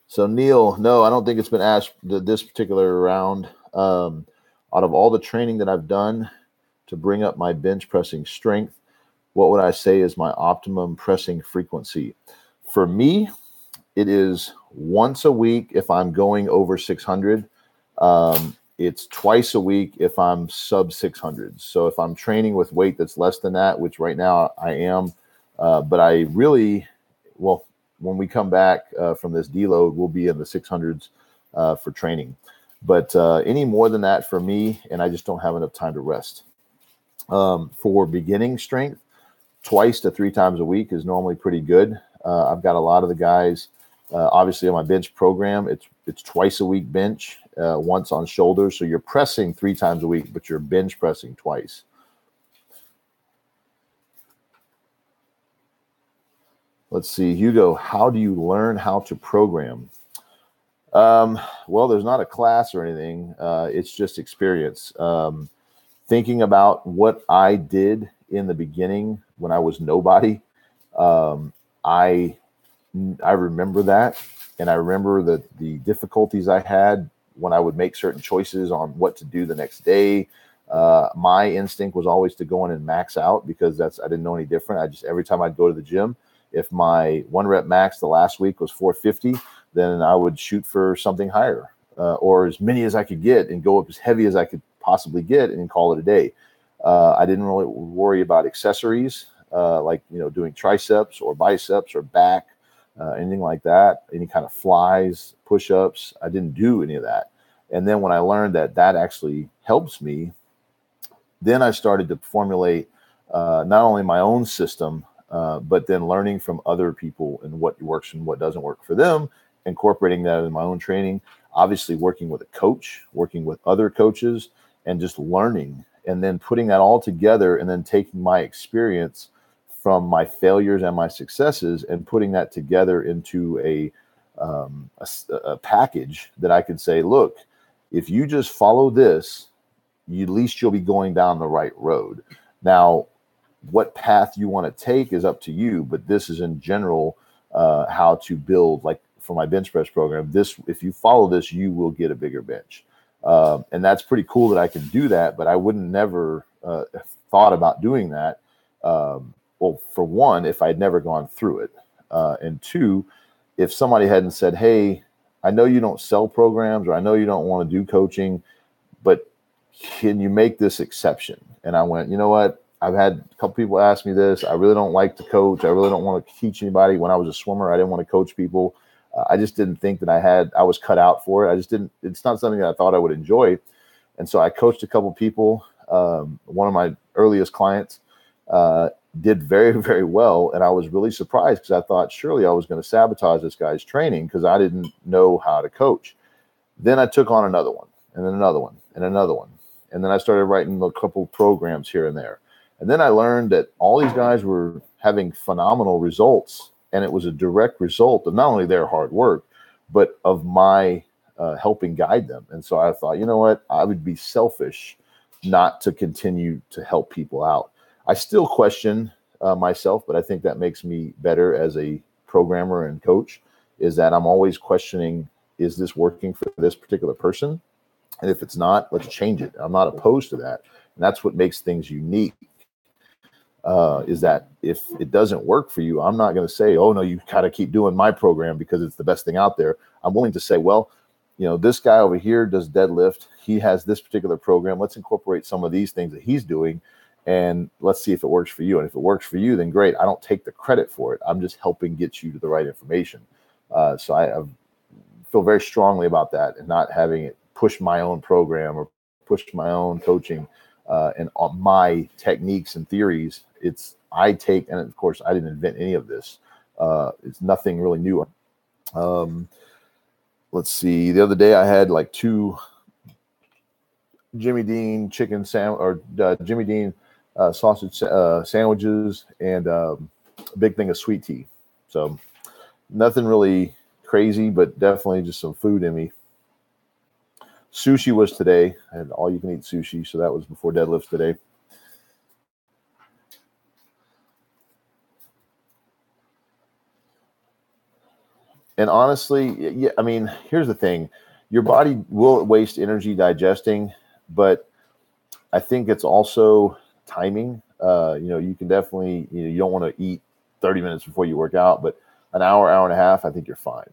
So Neil, no, I don't think it's been asked this particular round. Out of all the training that I've done to bring up my bench pressing strength, what would I say is my optimum pressing frequency? For me, it is once a week if I'm going over 600. It's twice a week if I'm sub 600. So if I'm training with weight that's less than that, which right now I am, but I really, when we come back from this deload, we'll be in the 600s for training. But any more than that for me, and I just don't have enough time to rest. For beginning strength, 2 to 3 times a week is normally pretty good. I've got a lot of the guys, obviously on my bench program, it's twice a week bench, once on shoulders. So you're pressing 3 times a week, but you're bench pressing twice. Let's see, Hugo, how do you learn how to program? Well, there's not a class or anything. It's just experience. Thinking about what I did in the beginning when I was nobody. I remember that, and I remember the difficulties I had when I would make certain choices on what to do the next day. My instinct was always to go in and max out, because I didn't know any different. Every time I'd go to the gym, if my 1 rep max the last week was 450, then I would shoot for something higher, or as many as I could get, and go up as heavy as I could possibly get and call it a day. I didn't really worry about accessories, like, doing triceps or biceps or back, anything like that, any kind of flies, push-ups. I didn't do any of that. And then when I learned that actually helps me, then I started to formulate not only my own system, but then learning from other people and what works and what doesn't work for them, incorporating that in my own training, obviously working with a coach, working with other coaches, and just learning, and then putting that all together, and then taking my experience from my failures and my successes and putting that together into a package that I could say, look, if you just follow this, at least you'll be going down the right road. Now, what path you want to take is up to you, but this is in general how to build, like for my bench press program, if you follow this, you will get a bigger bench. And that's pretty cool that I can do that, but I wouldn't never thought about doing that. Well, for one, if I'd never gone through it, and two, if somebody hadn't said, hey, I know you don't sell programs, or I know you don't want to do coaching, but can you make this exception? And I went, you know what? I've had a couple people ask me this. I really don't like to coach. I really don't want to teach anybody. When I was a swimmer, I didn't want to coach people. I just didn't think that I was cut out for it. It's not something that I thought I would enjoy. And so I coached a couple people. One of my earliest clients did very, very well. And I was really surprised, because I thought surely I was going to sabotage this guy's training because I didn't know how to coach. Then I took on another one, and then another one, and another one. And then I started writing a couple programs here and there. And then I learned that all these guys were having phenomenal results. And it was a direct result of not only their hard work, but of my helping guide them. And so I thought, you know what? I would be selfish not to continue to help people out. I still question myself, but I think that makes me better as a programmer and coach, is that I'm always questioning, is this working for this particular person? And if it's not, let's change it. I'm not opposed to that. And that's what makes things unique. Is that if it doesn't work for you, I'm not going to say, oh, no, you got to keep doing my program because it's the best thing out there. I'm willing to say, well, this guy over here does deadlift. He has this particular program. Let's incorporate some of these things that he's doing, and let's see if it works for you. And if it works for you, then great. I don't take the credit for it. I'm just helping get you to the right information. So I feel very strongly about that, and not having it push my own program or push my own coaching and on my techniques and theories. And of course, I didn't invent any of this. It's nothing really new. Let's see. The other day I had like 2 Jimmy Dean Jimmy Dean sausage sandwiches and a big thing of sweet tea. So nothing really crazy, but definitely just some food in me. Sushi was today. I had all you can eat sushi. So that was before deadlifts today. And honestly, yeah, I mean, here's the thing. Your body will waste energy digesting, but I think it's also timing. You can definitely, you don't want to eat 30 minutes before you work out, but an hour and a half, I think you're fine.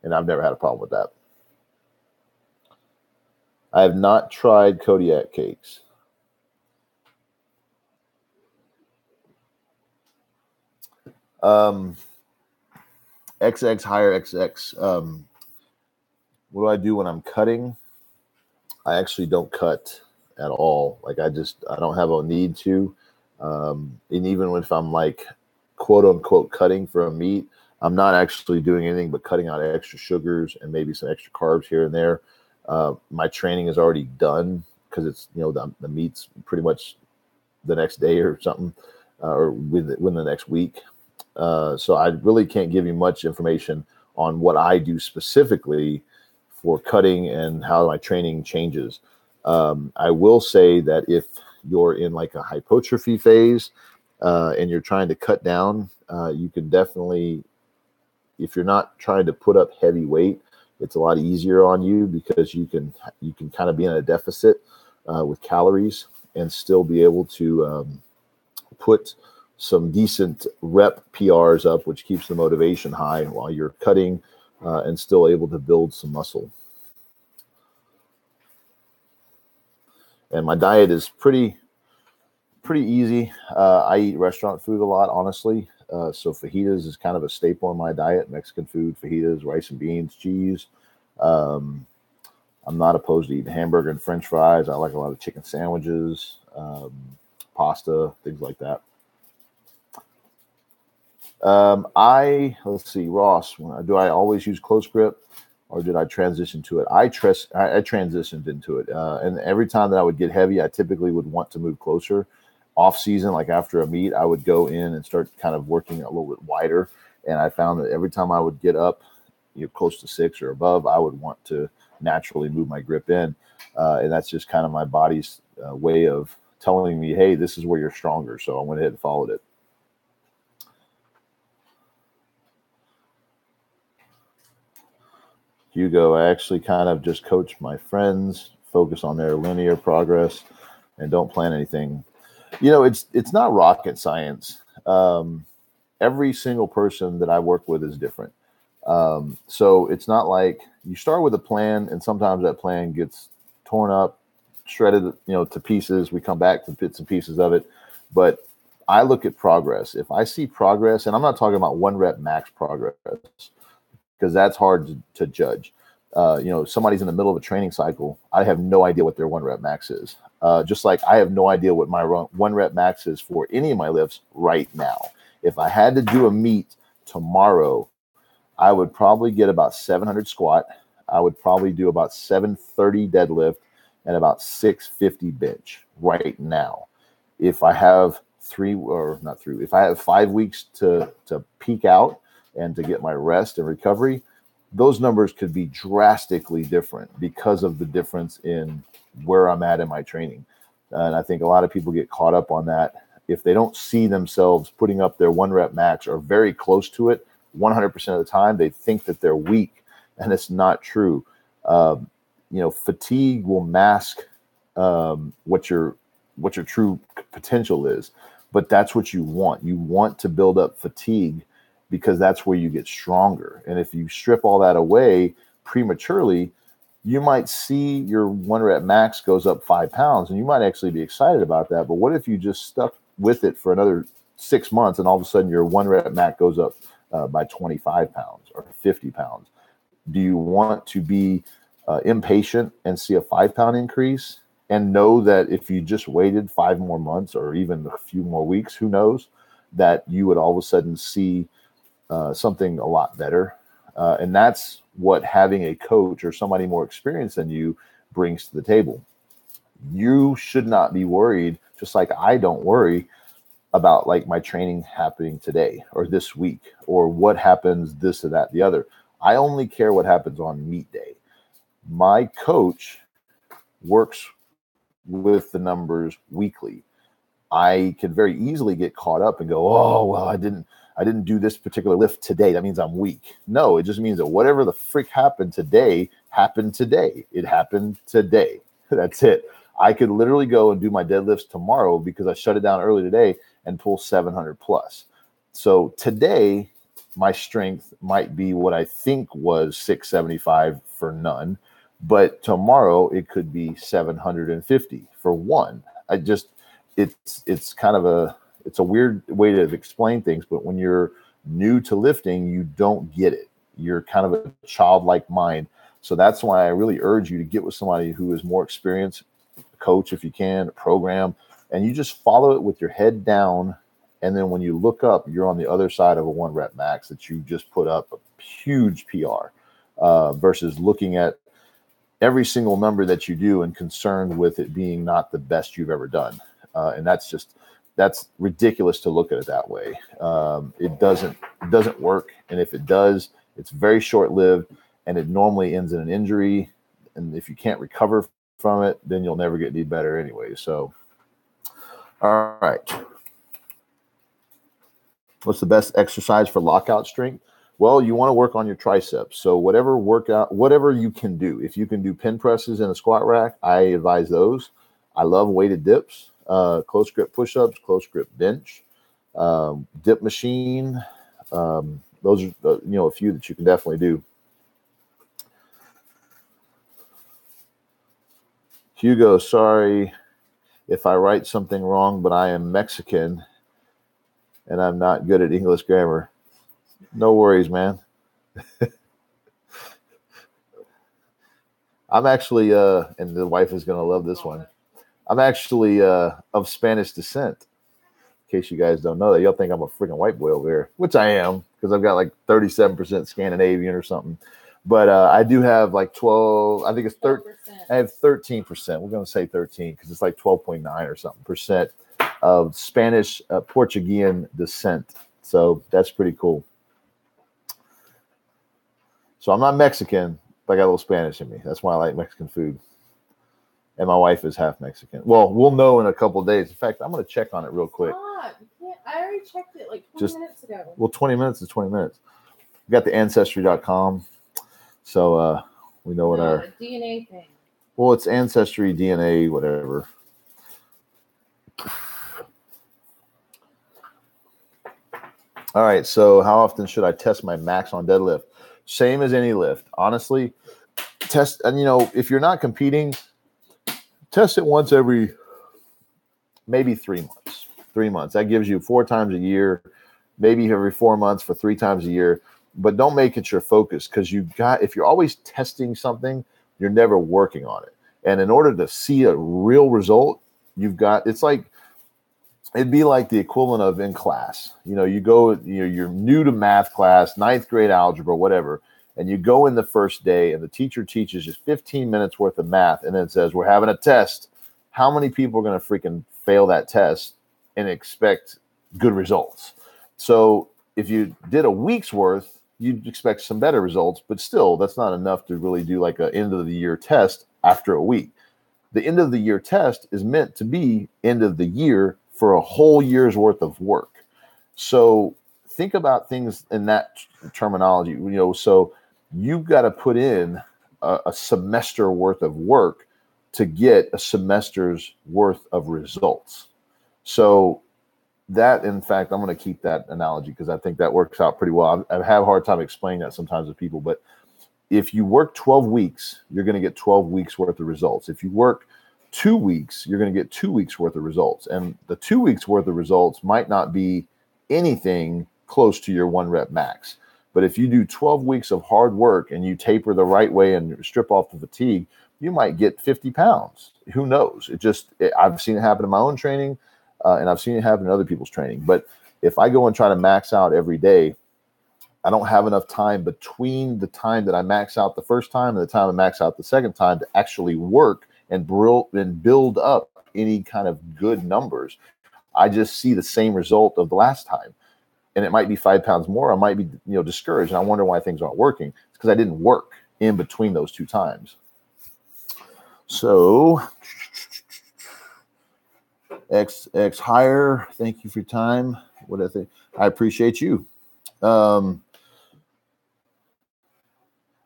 And I've never had a problem with that. I have not tried Kodiak cakes. XX, higher XX. What do I do when I'm cutting? I actually don't cut at all. Like I don't have a need to. And even if I'm like quote unquote cutting for a meat, I'm not actually doing anything but cutting out extra sugars and maybe some extra carbs here and there. My training is already done because it's, the meet's pretty much the next day or something, or within the next week. So I really can't give you much information on what I do specifically for cutting and how my training changes. I will say that if you're in like a hypertrophy phase and you're trying to cut down, you can definitely, if you're not trying to put up heavy weight, it's a lot easier on you because you can kind of be in a deficit with calories and still be able to put some decent rep PRs up, which keeps the motivation high while you're cutting and still able to build some muscle. And my diet is pretty easy. I eat restaurant food a lot, honestly. So fajitas is kind of a staple in my diet. Mexican food, fajitas, rice and beans, cheese. I'm not opposed to eating hamburger and French fries. I like a lot of chicken sandwiches, pasta, things like that. Let's see, Ross, do I always use close grip or did I transition to it? I transitioned into it. And every time that I would get heavy, I typically would want to move closer. Off season, like after a meet, I would go in and start kind of working a little bit wider. And I found that every time I would get up, close to 6 or above, I would want to naturally move my grip in. And that's just kind of my body's way of telling me, hey, this is where you're stronger. So I went ahead and followed it. Hugo, I actually kind of just coach my friends, focus on their linear progress, and don't plan anything. It's not rocket science. Every single person that I work with is different. So it's not like you start with a plan and sometimes that plan gets torn up, shredded, to pieces. We come back to bits and pieces of it. But I look at progress. If I see progress, and I'm not talking about 1 rep max progress, because that's hard to judge. Somebody's in the middle of a training cycle. I have no idea what their 1 rep max is. Just like I have no idea what my 1 rep max is for any of my lifts right now. If I had to do a meet tomorrow, I would probably get about 700 squat. I would probably do about 730 deadlift and about 650 bench right now. If I have 5 weeks to peak out and to get my rest and recovery, those numbers could be drastically different because of the difference in where I'm at in my training. And I think a lot of people get caught up on that. If they don't see themselves putting up their 1 rep max or very close to it 100% of the time, they think that they're weak, and it's not true. Fatigue will mask what your true potential is, but that's what you want. You want to build up fatigue because that's where you get stronger. And if you strip all that away prematurely, you might see your 1 rep max goes up 5 pounds and you might actually be excited about that. But what if you just stuck with it for another 6 months and all of a sudden your 1 rep max goes up by 25 pounds or 50 pounds? Do you want to be impatient and see a 5-pound increase and know that if you just waited 5 more months or even a few more weeks, who knows, that you would all of a sudden see something a lot better? And that's what having a coach or somebody more experienced than you brings to the table. You should not be worried, just like I don't worry about like my training happening today or this week or what happens this or that, the other. I only care what happens on meet day. My coach works with the numbers weekly. I can very easily get caught up and go, oh, well, I didn't do this particular lift today. That means I'm weak. No, it just means that whatever the frick happened today happened today. It happened today. That's it. I could literally go and do my deadlifts tomorrow because I shut it down early today and pull 700 plus. So today, my strength might be what I think was 675 for none, but tomorrow it could be 750 for one. It's kind of it's a weird way to explain things, but when you're new to lifting, you don't get it. You're kind of a childlike mind. So that's why I really urge you to get with somebody who is more experienced, a coach if you can, a program, and you just follow it with your head down. And then when you look up, you're on the other side of a 1 rep max that you just put up a huge PR versus looking at every single number that you do and concerned with it being not the best you've ever done. And that's ridiculous to look at it that way. It doesn't work. And if it does, it's very short-lived, and it normally ends in an injury. And if you can't recover from it, then you'll never get any better anyway. So, all right. What's the best exercise for lockout strength? Well, you want to work on your triceps. So whatever you can do. If you can do pin presses in a squat rack, I advise those. I love weighted dips, close grip push-ups, close grip bench, dip machine. Those are a few that you can definitely do. Hugo, sorry if I write something wrong, but I am Mexican and I'm not good at English grammar. No worries, man. I'm actually, and the wife is going to love this one. I'm actually of Spanish descent. In case you guys don't know that, y'all think I'm a freaking white boy over here, which I am because I've got like 37% Scandinavian or something. But I do have like 12. I think it's 13. I have 13%. We're going to say 13 because it's like 12.9 or something percent of Spanish Portuguese descent. So that's pretty cool. So I'm not Mexican, but I got a little Spanish in me. That's why I like Mexican food. And my wife is half Mexican. Well, we'll know in a couple of days. In fact, I'm going to check on it real quick. I already checked it like 20 minutes ago. Well, 20 minutes is 20 minutes. We got the ancestry.com. So we know what our DNA thing. Well, it's ancestry, DNA, whatever. All right. So how often should I test my max on deadlift? Same as any lift. Honestly, test. And, if you're not competing, test it once every maybe 3 months. 3 months. That gives you 4 times a year, maybe every 4 months for 3 times a year. But don't make it your focus because if you're always testing something, you're never working on it. And in order to see a real result, it'd be like the equivalent of in class. You go, you're new to math class, 9th grade algebra, whatever, and you go in the first day and the teacher teaches just 15 minutes worth of math and then says, we're having a test. How many people are going to freaking fail that test and expect good results? So if you did a week's worth, you'd expect some better results, but still, that's not enough to really do like an end of the year test after a week. The end of the year test is meant to be end of the year for a whole year's worth of work. So think about things in that terminology, so you've got to put in a semester worth of work to get a semester's worth of results. So that, in fact, I'm going to keep that analogy because I think that works out pretty well. I have a hard time explaining that sometimes to people, but if you work 12 weeks, you're going to get 12 weeks worth of results. If you work 2 weeks, you're going to get 2 weeks worth of results. And the 2 weeks worth of results might not be anything close to your 1 rep max. But if you do 12 weeks of hard work and you taper the right way and strip off the fatigue, you might get 50 pounds. Who knows? I've seen it happen in my own training. And I've seen it happen in other people's training. But if I go and try to max out every day, I don't have enough time between the time that I max out the first time and the time I max out the second time to actually work and build up any kind of good numbers. I just see the same result of the last time. And it might be 5 pounds more. I might be discouraged. And I wonder why things aren't working. It's because I didn't work in between those 2 times. So X higher, thank you for your time. What I think, I appreciate you. I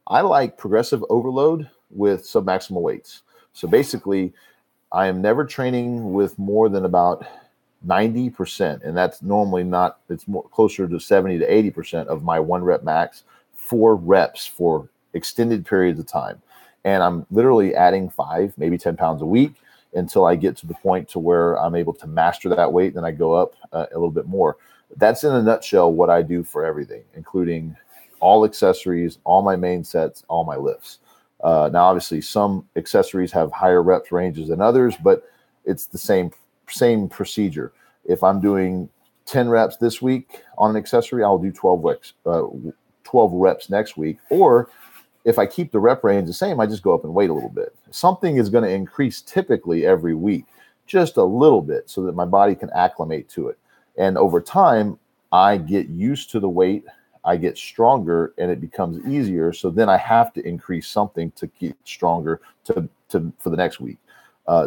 like progressive overload with submaximal weights. So basically, I am never training with more than about 90%, and that's normally not. It's more closer to 70 to 80% of my 1 rep max, 4 reps for extended periods of time, and I'm literally adding 5, maybe 10 pounds a week, until I get to the point to where I'm able to master that weight. Then I go up a little bit more. That's in a nutshell what I do for everything, including all accessories, all my main sets, all my lifts. Now, obviously, some accessories have higher reps ranges than others, but it's the same procedure. If I'm doing 10 reps this week on an accessory, I'll do 12 reps next week. Or if I keep the rep range the same, I just go up and weight a little bit. Something is going to increase typically every week, just a little bit, so that my body can acclimate to it. And over time, I get used to the weight, I get stronger, and it becomes easier. So then I have to increase something to get stronger for the next week.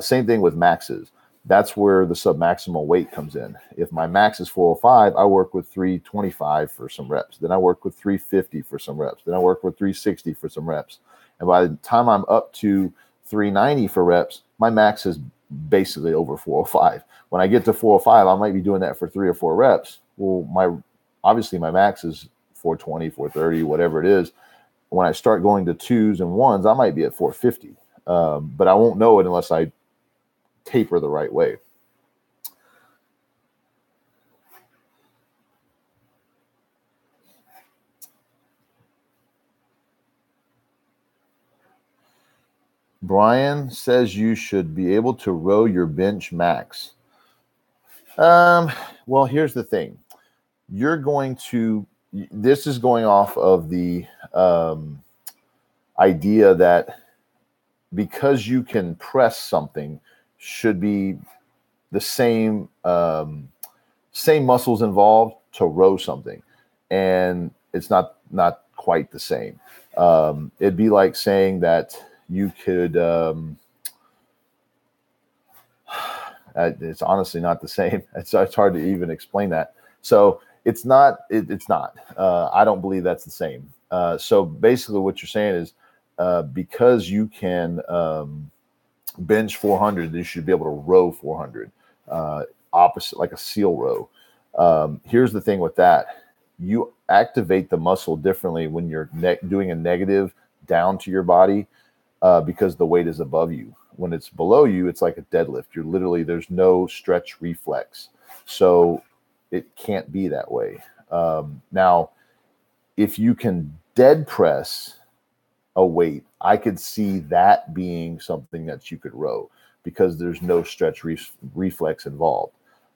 Same thing with maxes. That's where the submaximal weight comes in. If my max is 405, I work with 325 for some reps. Then I work with 350 for some reps. Then I work with 360 for some reps. And by the time I'm up to 390 for reps, my max is basically over 405. When I get to 405, I might be doing that for 3 or 4 reps. Well, obviously my max is 420, 430, whatever it is. When I start going to 2s and 1s, I might be at 450. But I won't know it unless I taper the right way. Brian says you should be able to row your bench max. Well, here's the thing. This is going off of the idea that because you can press something should be the same muscles involved to row something, and it's not quite the same. It'd be like saying that you could it's honestly not the same. It's hard to even explain that. So it's not. I don't believe that's the same. So basically, what you're saying is because you can bench 400, you should be able to row 400. Opposite, like a seal row. Here's the thing with that: you activate the muscle differently when you're doing a negative down to your body because the weight is above you. When it's below you, it's like a deadlift. There's no stretch reflex. So it can't be that way. Now, if you can dead press a weight, I could see that being something that you could row because there's no stretch reflex involved.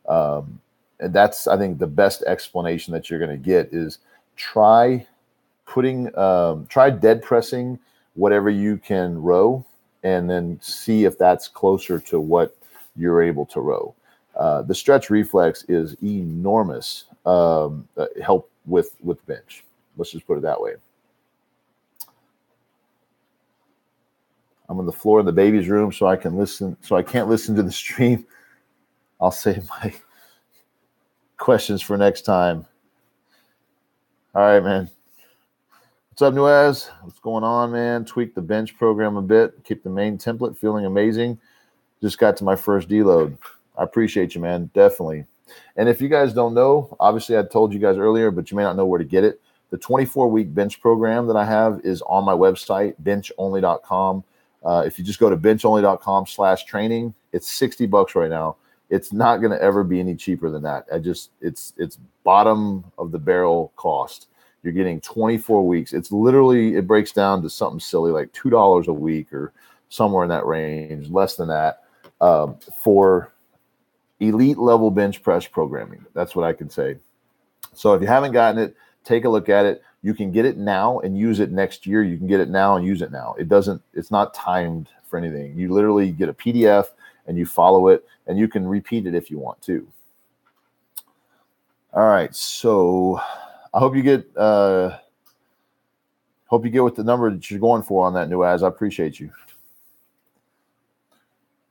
And that's, I think, the best explanation that you're going to get is try dead pressing whatever you can row, and then see if that's closer to what you're able to row. The stretch reflex is enormous help with bench. Let's just put it that way. I'm on the floor in the baby's room, so I can't listen to the stream. I'll save my questions for next time. All right, man. What's up, Nuez? What's going on, man? Tweak the bench program a bit. Keep the main template. Feeling amazing. Just got to my first deload. I appreciate you, man. Definitely. And if you guys don't know, obviously I told you guys earlier, but you may not know where to get it. The 24-week bench program that I have is on my website, benchonly.com. If you just go to benchonly.com/training, it's $60 right now. It's not going to ever be any cheaper than that. It's bottom of the barrel cost. You're getting 24 weeks. It breaks down to something silly like $2 a week or somewhere in that range, less than that, for elite level bench press programming. That's what I can say. So if you haven't gotten it, take a look at it. You can get it now and use it next year. You can get it now and use it now. It's not timed for anything. You literally get a PDF and you follow it, and you can repeat it if you want to. All right. So I hope you get with the number that you're going for on that, Nuaz. I appreciate you.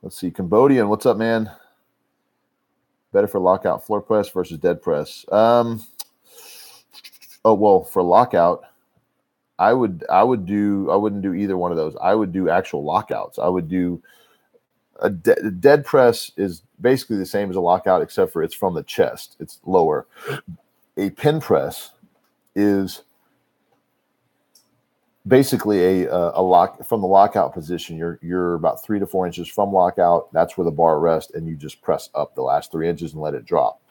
Let's see. Cambodian, what's up, man? Better for lockout floor press versus dead press. For lockout, I wouldn't do either one of those. I would do actual lockouts. I would do a dead press is basically the same as a lockout, except for it's from the chest. It's lower. A pin press is basically a lock from the lockout position. You're about 3 to 4 inches from lockout. That's where the bar rests, and you just press up the last 3 inches and let it drop.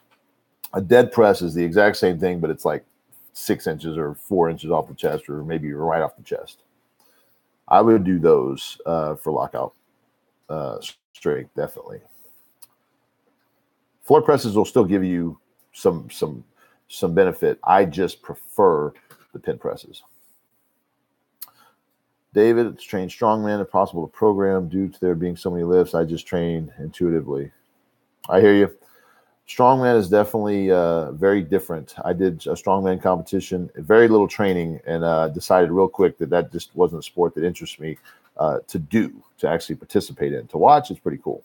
A dead press is the exact same thing, but it's like 6 inches or 4 inches off the chest, or maybe right off the chest. I would do those for lockout strength, definitely. Floor presses will still give you some benefit. I just prefer the pin presses. David, it's trained strongman, impossible to program due to there being so many lifts. I just train intuitively. I hear you. Strongman is definitely very different. I did a strongman competition, very little training, and decided real quick that just wasn't a sport that interests me to actually participate in. To watch, it's pretty cool.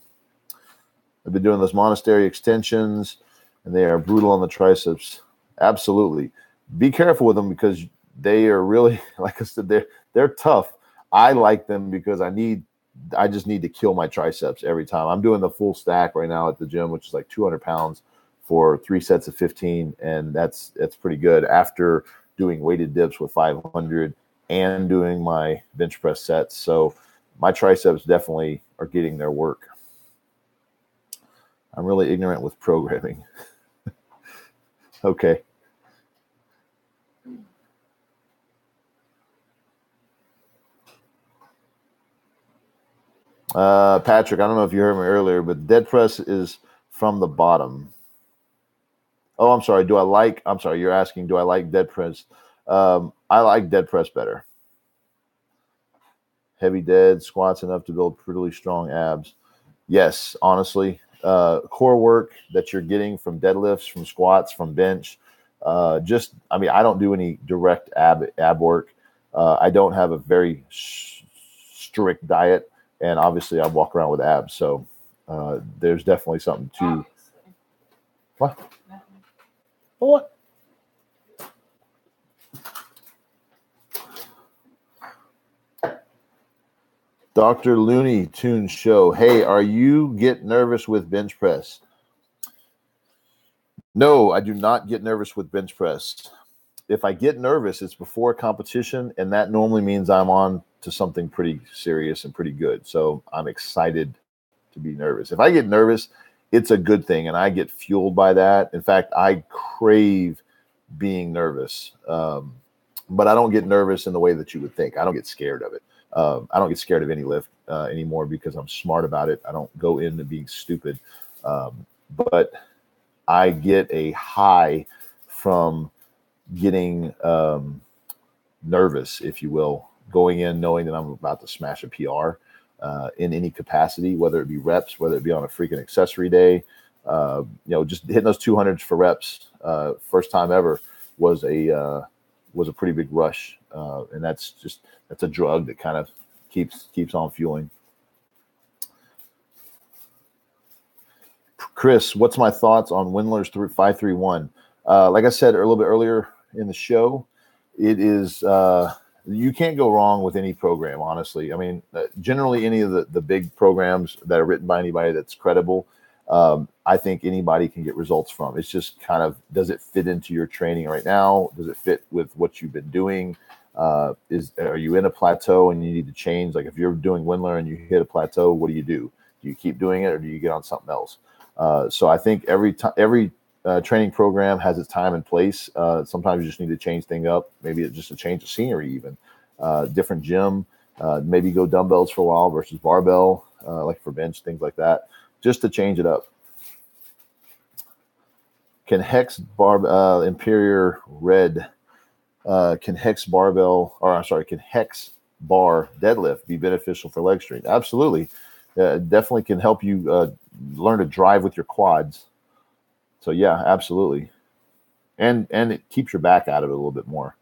I've been doing those monastery extensions, and they are brutal on the triceps. Absolutely. Be careful with them because they are really, like I said, they're tough. I like them because I just need to kill my triceps every time. I'm doing the full stack right now at the gym, which is like 200 pounds for 3 sets of 15, and that's pretty good after doing weighted dips with 500 and doing my bench press sets. So my triceps definitely are getting their work. I'm really ignorant with programming. Okay. Patrick, I don't know if you heard me earlier, but dead press is from the bottom. Oh, I'm sorry. You're asking, do I like dead press? I like dead press better. Heavy dead, squats enough to build pretty strong abs. Yes, honestly. Core work that you're getting from deadlifts, from squats, from bench. I don't do any direct ab work. I don't have a very strict diet, and obviously I walk around with abs. So there's definitely something to. What? What? Dr. Looney Tunes Show. Hey, are you get nervous with bench press? No, I do not get nervous with bench press. If I get nervous, it's before a competition, and that normally means I'm on to something pretty serious and pretty good. So I'm excited to be nervous. If I get nervous, it's a good thing, and I get fueled by that. In fact, I crave being nervous, but I don't get nervous in the way that you would think. I don't get scared of it. I don't get scared of any lift anymore because I'm smart about it. I don't go into being stupid, but I get a high from getting nervous, if you will, going in knowing that I'm about to smash a PR in any capacity, whether it be reps, whether it be on a freaking accessory day. Just hitting those 200s for reps first time ever was a pretty big rush, and that's a drug that kind of keeps on fueling. Chris, what's my thoughts on Windler's 531? Like I said a little bit earlier in the show, it is you can't go wrong with any program, honestly. I mean, generally any of the big programs that are written by anybody that's credible, I think anybody can get results from. It's just kind of, does it fit into your training right now? Does it fit with what you've been doing? Are you in a plateau and you need to change? Like if you're doing Windler and you hit a plateau, what do you do? Do you keep doing it or do you get on something else? So I think every training program has its time and place. Sometimes you just need to change things up. Maybe it's just a change of scenery, even different gym. Maybe go dumbbells for a while versus barbell, like for bench, things like that, just to change it up. Can Hex Imperior Red? Can Hex bar deadlift be beneficial for leg strength? Absolutely. It definitely can help you learn to drive with your quads. So yeah, absolutely. And it keeps your back out of it a little bit more.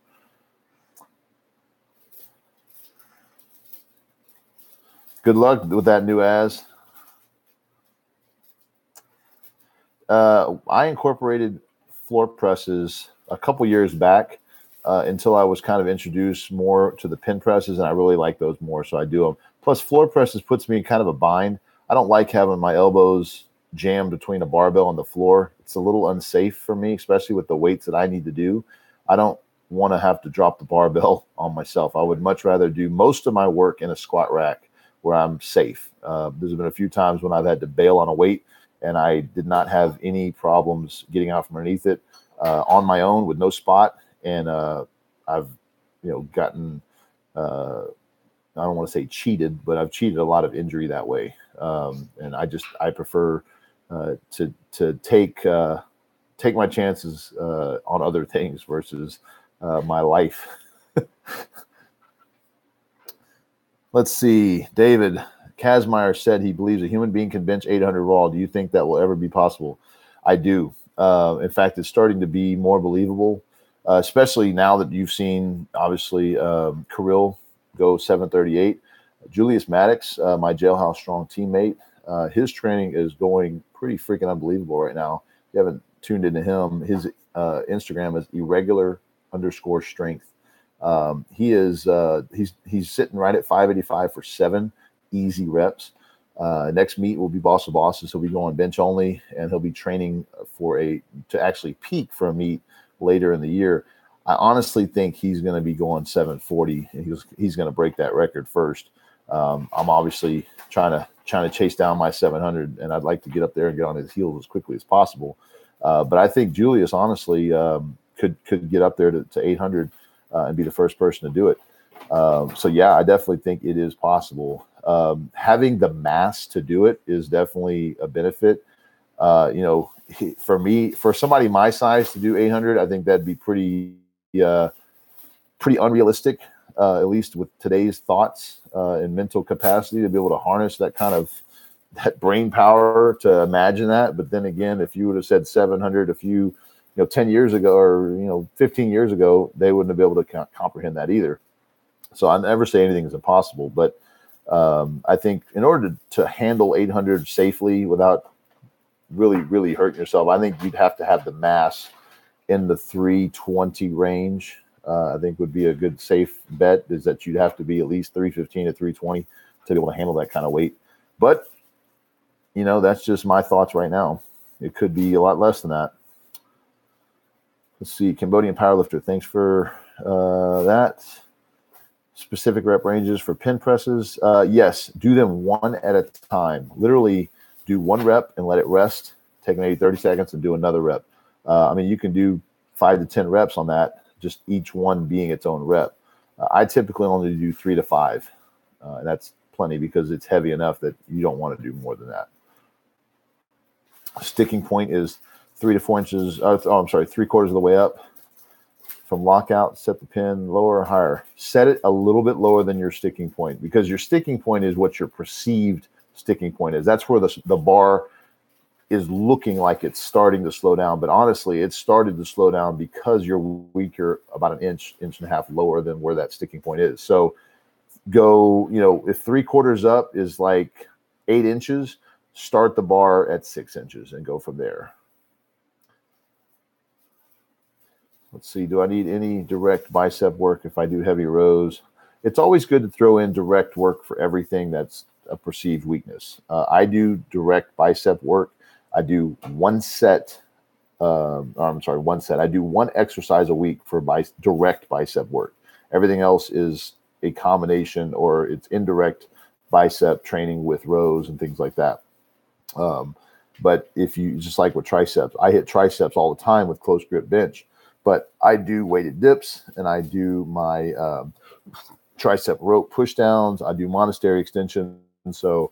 Good luck with that, new Az. I incorporated floor presses a couple years back until I was kind of introduced more to the pin presses, and I really like those more, so I do them. Plus, floor presses puts me in kind of a bind. I don't like having my elbows jammed between a barbell and the floor. It's a little unsafe for me, especially with the weights that I need to do. I don't want to have to drop the barbell on myself. I would much rather do most of my work in a squat rack where I'm safe. There's been a few times when I've had to bail on a weight, and I did not have any problems getting out from underneath it on my own with no spot. And I've, gotten, I don't want to say cheated, but I've cheated a lot of injury that way. And I prefer to take my chances on other things versus my life. Let's see. David Kazmaier said he believes a human being can bench 800 raw. Do you think that will ever be possible? I do. In fact, it's starting to be more believable, especially now that you've seen, obviously, Kirill go 738. Julius Maddox, my Jailhouse Strong teammate, his training is going pretty freaking unbelievable right now. If you haven't tuned into him, his Instagram is irregular_strength. He's sitting right at 585 for 7 easy reps. Next meet will be Boss of Bosses. He'll be going bench only, and he'll be training to actually peak for a meet later in the year. I honestly think he's going to be going 740, and he's going to break that record first. I'm obviously trying to chase down my 700, and I'd like to get up there and get on his heels as quickly as possible. But I think Julius honestly could get up there to 800 and be the first person to do it. So yeah, I definitely think it is possible. Having the mass to do it is definitely a benefit. For me, for somebody my size to do 800, I think that'd be pretty unrealistic, at least with today's thoughts and mental capacity to be able to harness that kind of that brain power to imagine that. But then again, if you would have said 700 10 years ago or 15 years ago, they wouldn't have been able to comprehend that either. So I never say anything is impossible, but I think in order to handle 800 safely without really, really hurting yourself, I think you'd have to have the mass in the 320 range. I think would be a good safe bet is that you'd have to be at least 315 to 320 to be able to handle that kind of weight. But, that's just my thoughts right now. It could be a lot less than that. Let's see. Cambodian powerlifter. Thanks for that. Specific rep ranges for pin presses. Yes, do them one at a time. Literally do one rep and let it rest. Take maybe 30 seconds and do another rep. You can do 5 to 10 reps on that, just each one being its own rep. I typically only do 3 to 5. And that's plenty because it's heavy enough that you don't want to do more than that. Sticking point is 3 to 4 inches. 3/4 of the way up. From lockout, set the pin lower or higher. Set it a little bit lower than your sticking point because your sticking point is what your perceived sticking point is. That's where the bar is looking like it's starting to slow down. But honestly, it started to slow down because you're weaker about an inch and a half lower than where that sticking point is. So go, if 3/4 up is like 8 inches, start the bar at 6 inches and go from there. Let's see. Do I need any direct bicep work if I do heavy rows? It's always good to throw in direct work for everything that's a perceived weakness. I do direct bicep work. I do one set. One set. I do one exercise a week for direct bicep work. Everything else is a combination or it's indirect bicep training with rows and things like that. But if you just like with triceps, I hit triceps all the time with close grip bench. But I do weighted dips and I do my tricep rope push downs. I do monastery extension. And so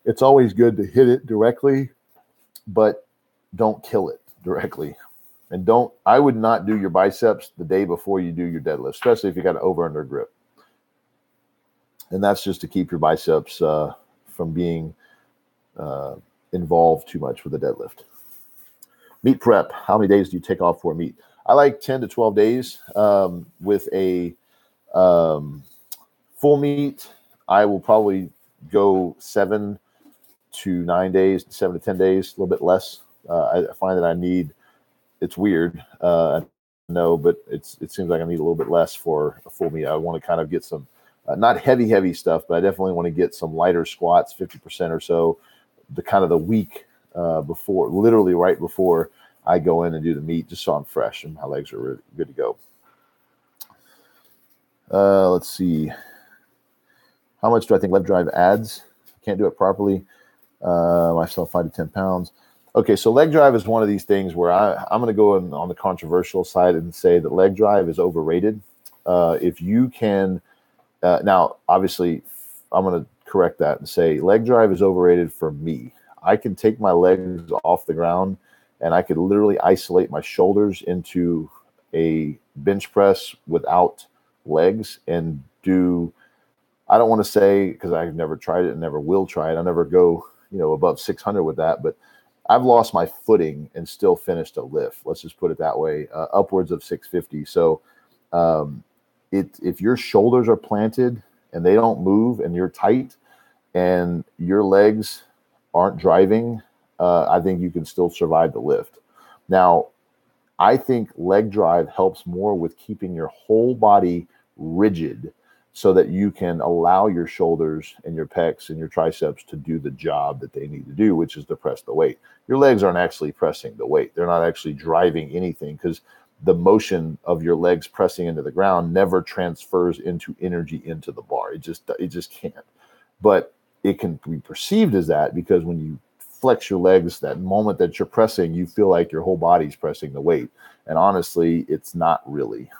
it's always good to hit it directly, but don't kill it directly. And I would not do your biceps the day before you do your deadlift, especially if you got an over under grip. And that's just to keep your biceps from being involved too much with the deadlift. Meet prep. How many days do you take off for a meet? I like 10 to 12 days with a full meet. I will probably go 7 to 9 days, 7 to 10 days, a little bit less. I find that it's weird. I know, but it seems like I need a little bit less for a full meet. I want to kind of get some, not heavy stuff, but I definitely want to get some lighter squats, 50% or so, the week before, literally right before I go in and do the meet, just so I'm fresh and my legs are really good to go. Let's see. How much do I think leg drive adds? Can't do it properly. Myself 5 to 10 pounds. Okay, so leg drive is one of these things where I'm going to go on the controversial side and say that leg drive is overrated. If you can, now obviously I'm going to correct that and say leg drive is overrated for me. I can take my legs off the ground and I could literally isolate my shoulders into a bench press without legs and I don't want to say, because I've never tried it and never will try it. I never go, above 600 with that, but I've lost my footing and still finished a lift. Let's just put it that way, upwards of 650. So if your shoulders are planted and they don't move and you're tight and your legs aren't driving, I think you can still survive the lift. Now, I think leg drive helps more with keeping your whole body rigid so that you can allow your shoulders and your pecs and your triceps to do the job that they need to do, which is to press the weight. Your legs aren't actually pressing the weight. They're not actually driving anything, because the motion of your legs pressing into the ground never transfers into energy into the bar. It just can't. But it can be perceived as that, because when you flex your legs, that moment that you're pressing, you feel like your whole body's pressing the weight. And honestly, it's not really.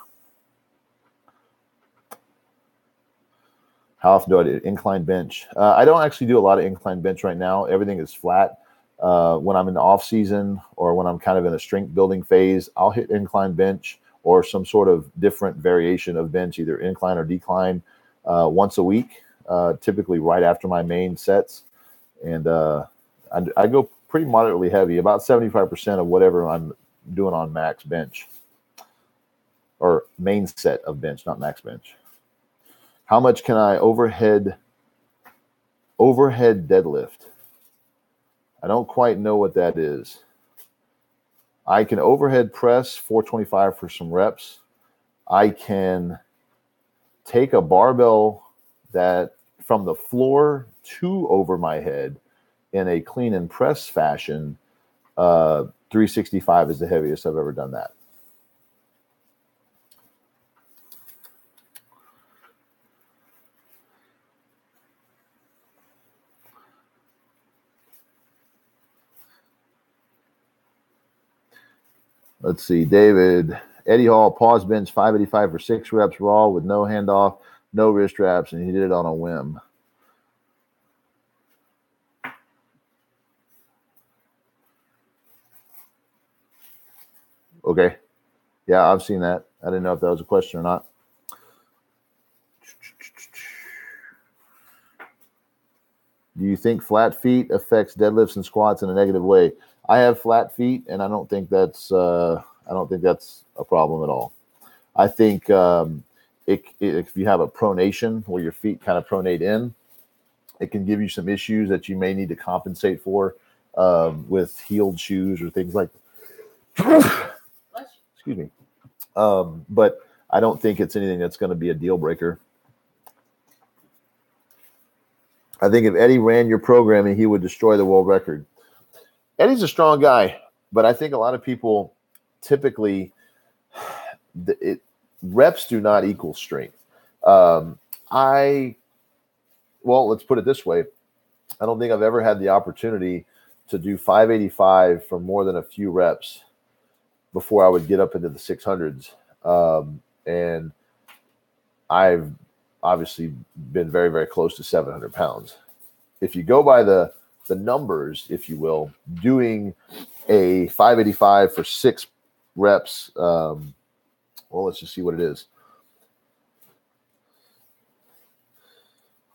How often do I do incline bench? I don't actually do a lot of incline bench right now. Everything is flat. When I'm in the off season or when I'm kind of in a strength building phase, I'll hit incline bench or some sort of different variation of bench, either incline or decline, once a week, typically right after my main sets. And I go pretty moderately heavy, about 75% of whatever I'm doing on max bench, or main set of bench, not max bench. How much can I overhead deadlift? I don't quite know what that is. I can overhead press 425 for some reps. I can take a barbell that from the floor to over my head in a clean and press fashion. 365 is the heaviest I've ever done that. Let's see, David. Eddie Hall, pause bench 585 for 6 reps raw with no handoff, no wrist wraps, and he did it on a whim. Okay. Yeah, I've seen that. I didn't know if that was a question or not. Do you think flat feet affects deadlifts and squats in a negative way? I have flat feet, and I don't think that's a problem at all. I think if you have a pronation where your feet kind of pronate in, it can give you some issues that you may need to compensate for with heeled shoes or things like that. Excuse me. But I don't think it's anything that's going to be a deal breaker. I think if Eddie ran your programming, he would destroy the world record. Eddie's a strong guy, but I think a lot of people typically reps do not equal strength. Well, let's put it this way. I don't think I've ever had the opportunity to do 585 for more than a few reps before I would get up into the 600s. And I've obviously been very, very close to 700 pounds. If you go by the numbers, if you will, doing a 585 for 6 reps, well, let's just see what it is.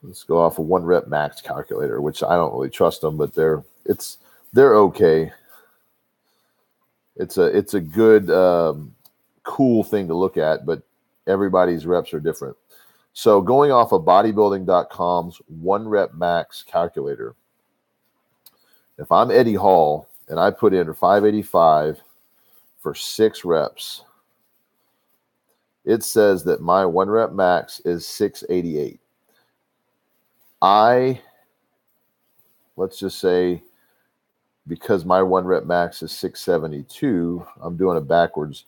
Let's go off a 1 rep max calculator, which I don't really trust them, but they're okay. It's a good, cool thing to look at, but everybody's reps are different. So going off of bodybuilding.com's 1 rep max calculator, if I'm Eddie Hall and I put in 585 for 6 reps, it says that my 1 rep max is 688. Let's just say, because my 1 rep max is 672, I'm doing it backwards.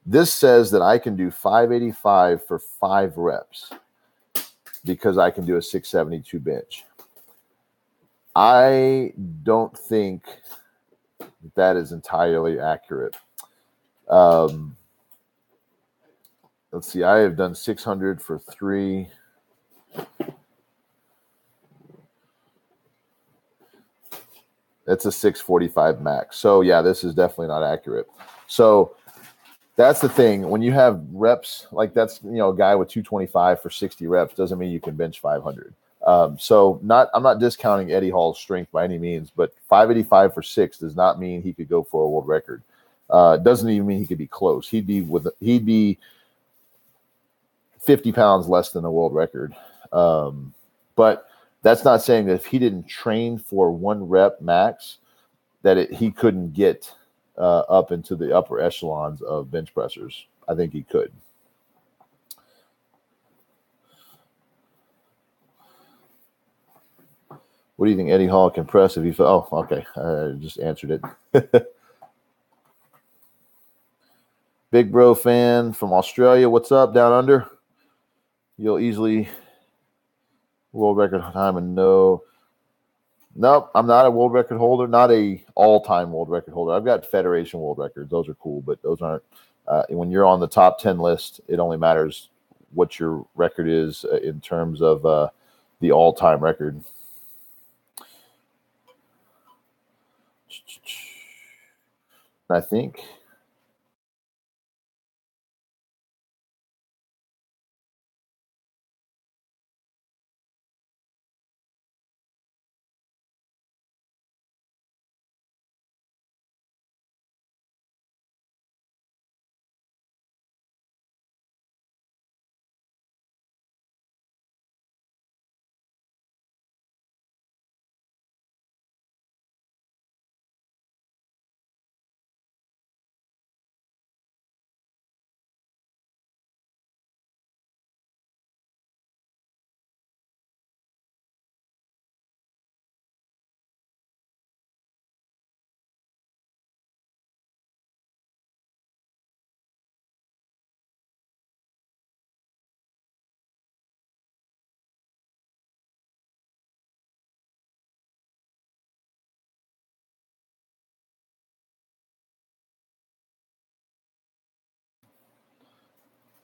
This says that I can do 585 for 5 reps because I can do a 672 bench. I don't think that is entirely accurate. Let's see. I have done 600 for 3. That's a 645 max. So yeah, this is definitely not accurate. So That's the thing. When you have reps, like that's, a guy with 225 for 60 reps doesn't mean you can bench 500. So I'm not discounting Eddie Hall's strength by any means, but 585 for 6 does not mean he could go for a world record. Doesn't even mean he could be close. He'd be 50 pounds less than a world record. But that's not saying that if he didn't train for 1 rep max, that he couldn't get up into the upper echelons of bench pressers. I think he could. What do you think Eddie Hall can press if he fell? Oh, okay. I just answered it. Big Bro fan from Australia. What's up, down under? You'll easily world record time and no. Nope, I'm not a world record holder, not a all-time world record holder. I've got Federation world records. Those are cool, but those aren't. When you're on the top 10 list, it only matters what your record is in terms of the all-time record. I think.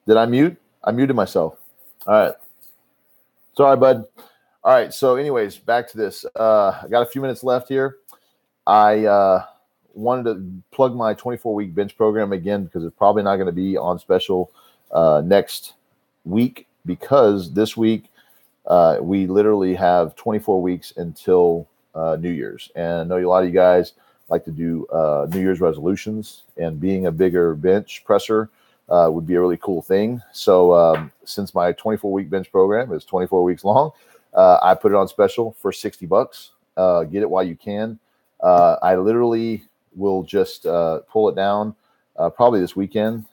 Did I mute? I muted myself. All right. Sorry, bud. All right. So, anyways, back to this. I got a few minutes left here. I wanted to plug my 24-week bench program again because it's probably not going to be on special next week, because this week we literally have 24 weeks until New Year's. And I know a lot of you guys like to do New Year's resolutions, and being a bigger bench presser would be a really cool thing. So since my 24-week bench program is 24 weeks long, I put it on special for $60. Get it while you can. I literally will just pull it down probably this weekend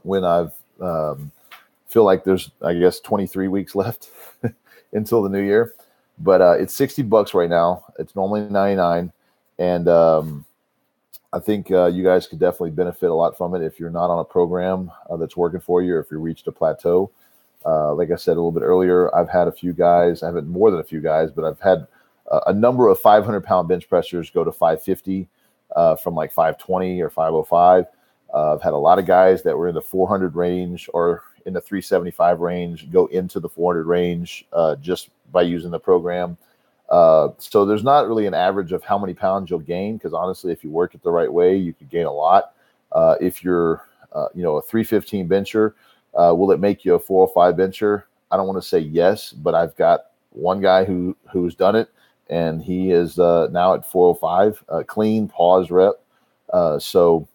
when I've feel like there's, I guess, 23 weeks left until the new year. But it's $60 right now. It's normally $99, and I think you guys could definitely benefit a lot from it if you're not on a program that's working for you, or if you reached a plateau. Like I said a little bit earlier, I've had a few guys. I haven't more than a few guys, but I've had a number of 500-pound bench pressers go to 550 from like 520 or 505. I've had a lot of guys that were in the 400 range or in the 375 range go into the 400 range just by using the program. So there's not really an average of how many pounds you'll gain, because honestly, if you work it the right way, you could gain a lot. If you're, a 315 bencher, will it make you a 405 bencher? I don't want to say yes, but I've got one guy who's done it, and he is now at 405, clean pause rep. So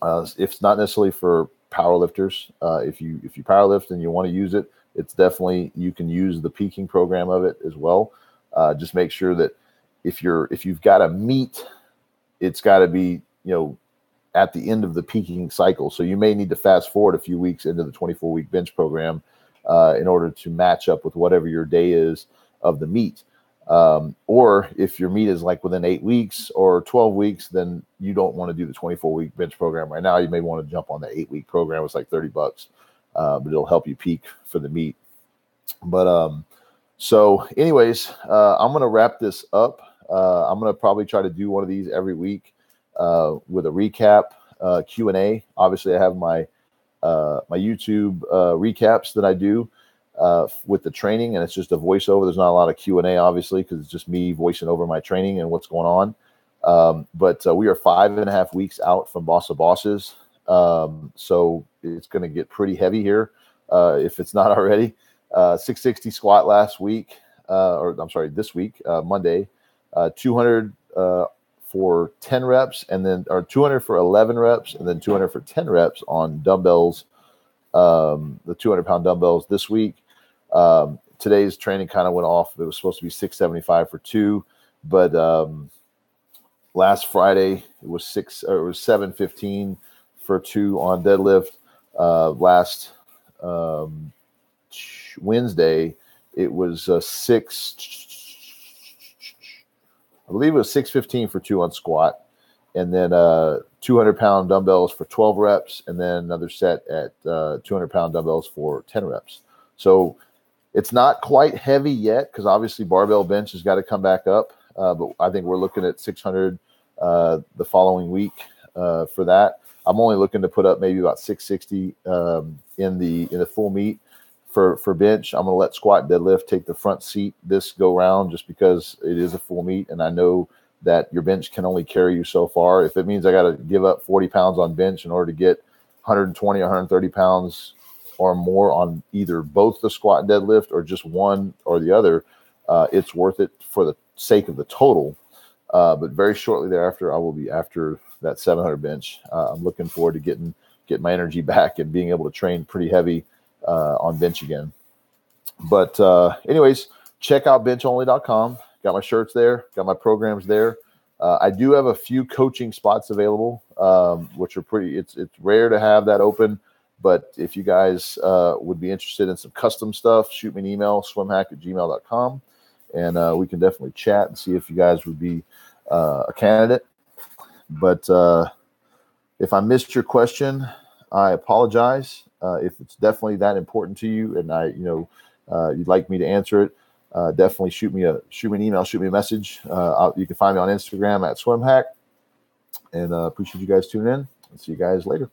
it's not necessarily for power lifters. If you powerlift and you want to use it, it's definitely, you can use the peaking program of it as well. Just make sure that if you've got a meet, it's got to be, at the end of the peaking cycle. So you may need to fast forward a few weeks into the 24-week bench program in order to match up with whatever your day is of the meet. Or if your meet is like within 8 weeks or 12 weeks, then you don't want to do the 24-week bench program right now. You may want to jump on the 8-week program. It's like $30, but it'll help you peak for the meet. But so anyways, I'm going to wrap this up. I'm going to probably try to do one of these every week with a recap Q&A. Obviously, I have my YouTube recaps that I do with the training, and it's just a voiceover. There's not a lot of Q&A, obviously, because it's just me voicing over my training and what's going on. But we are 5.5 weeks out from Boss of Bosses. So it's going to get pretty heavy here if it's not already. 660 squat last week, this week, Monday, 200 for 10 reps, and then 200 for 11 reps, and then 200 for 10 reps on dumbbells, the 200-pound dumbbells this week. Today's training kind of went off. It was supposed to be 675 for 2, but last Friday it was 715 for 2 on deadlift. Last Wednesday it was 615 for 2 on squat, and then 200-pound dumbbells for 12 reps, and then another set at 200-pound dumbbells for 10 reps. So it's not quite heavy yet because obviously barbell bench has got to come back up, but I think we're looking at 600 the following week for that. I'm only looking to put up maybe about 660 in the full meet for bench. I'm going to let squat and deadlift take the front seat this go round just because it is a full meet, and I know that your bench can only carry you so far. If it means I got to give up 40 pounds on bench in order to get 120 or 130 pounds or more on either both the squat and deadlift or just one or the other, it's worth it for the sake of the total. But very shortly thereafter, I will be after that 700 bench. I'm looking forward to getting my energy back and being able to train pretty heavy on bench again. But anyways, check out benchonly.com. Got my shirts there, got my programs there. I do have a few coaching spots available, which are it's rare to have that open. But if you guys would be interested in some custom stuff, shoot me an email, swimhack@gmail.com, and we can definitely chat and see if you guys would be a candidate. But if I missed your question, I apologize. If it's definitely that important to you, and you'd like me to answer it, definitely shoot me an email, shoot me a message. You can find me on Instagram @swimhack, and appreciate you guys tuning in. And see you guys later.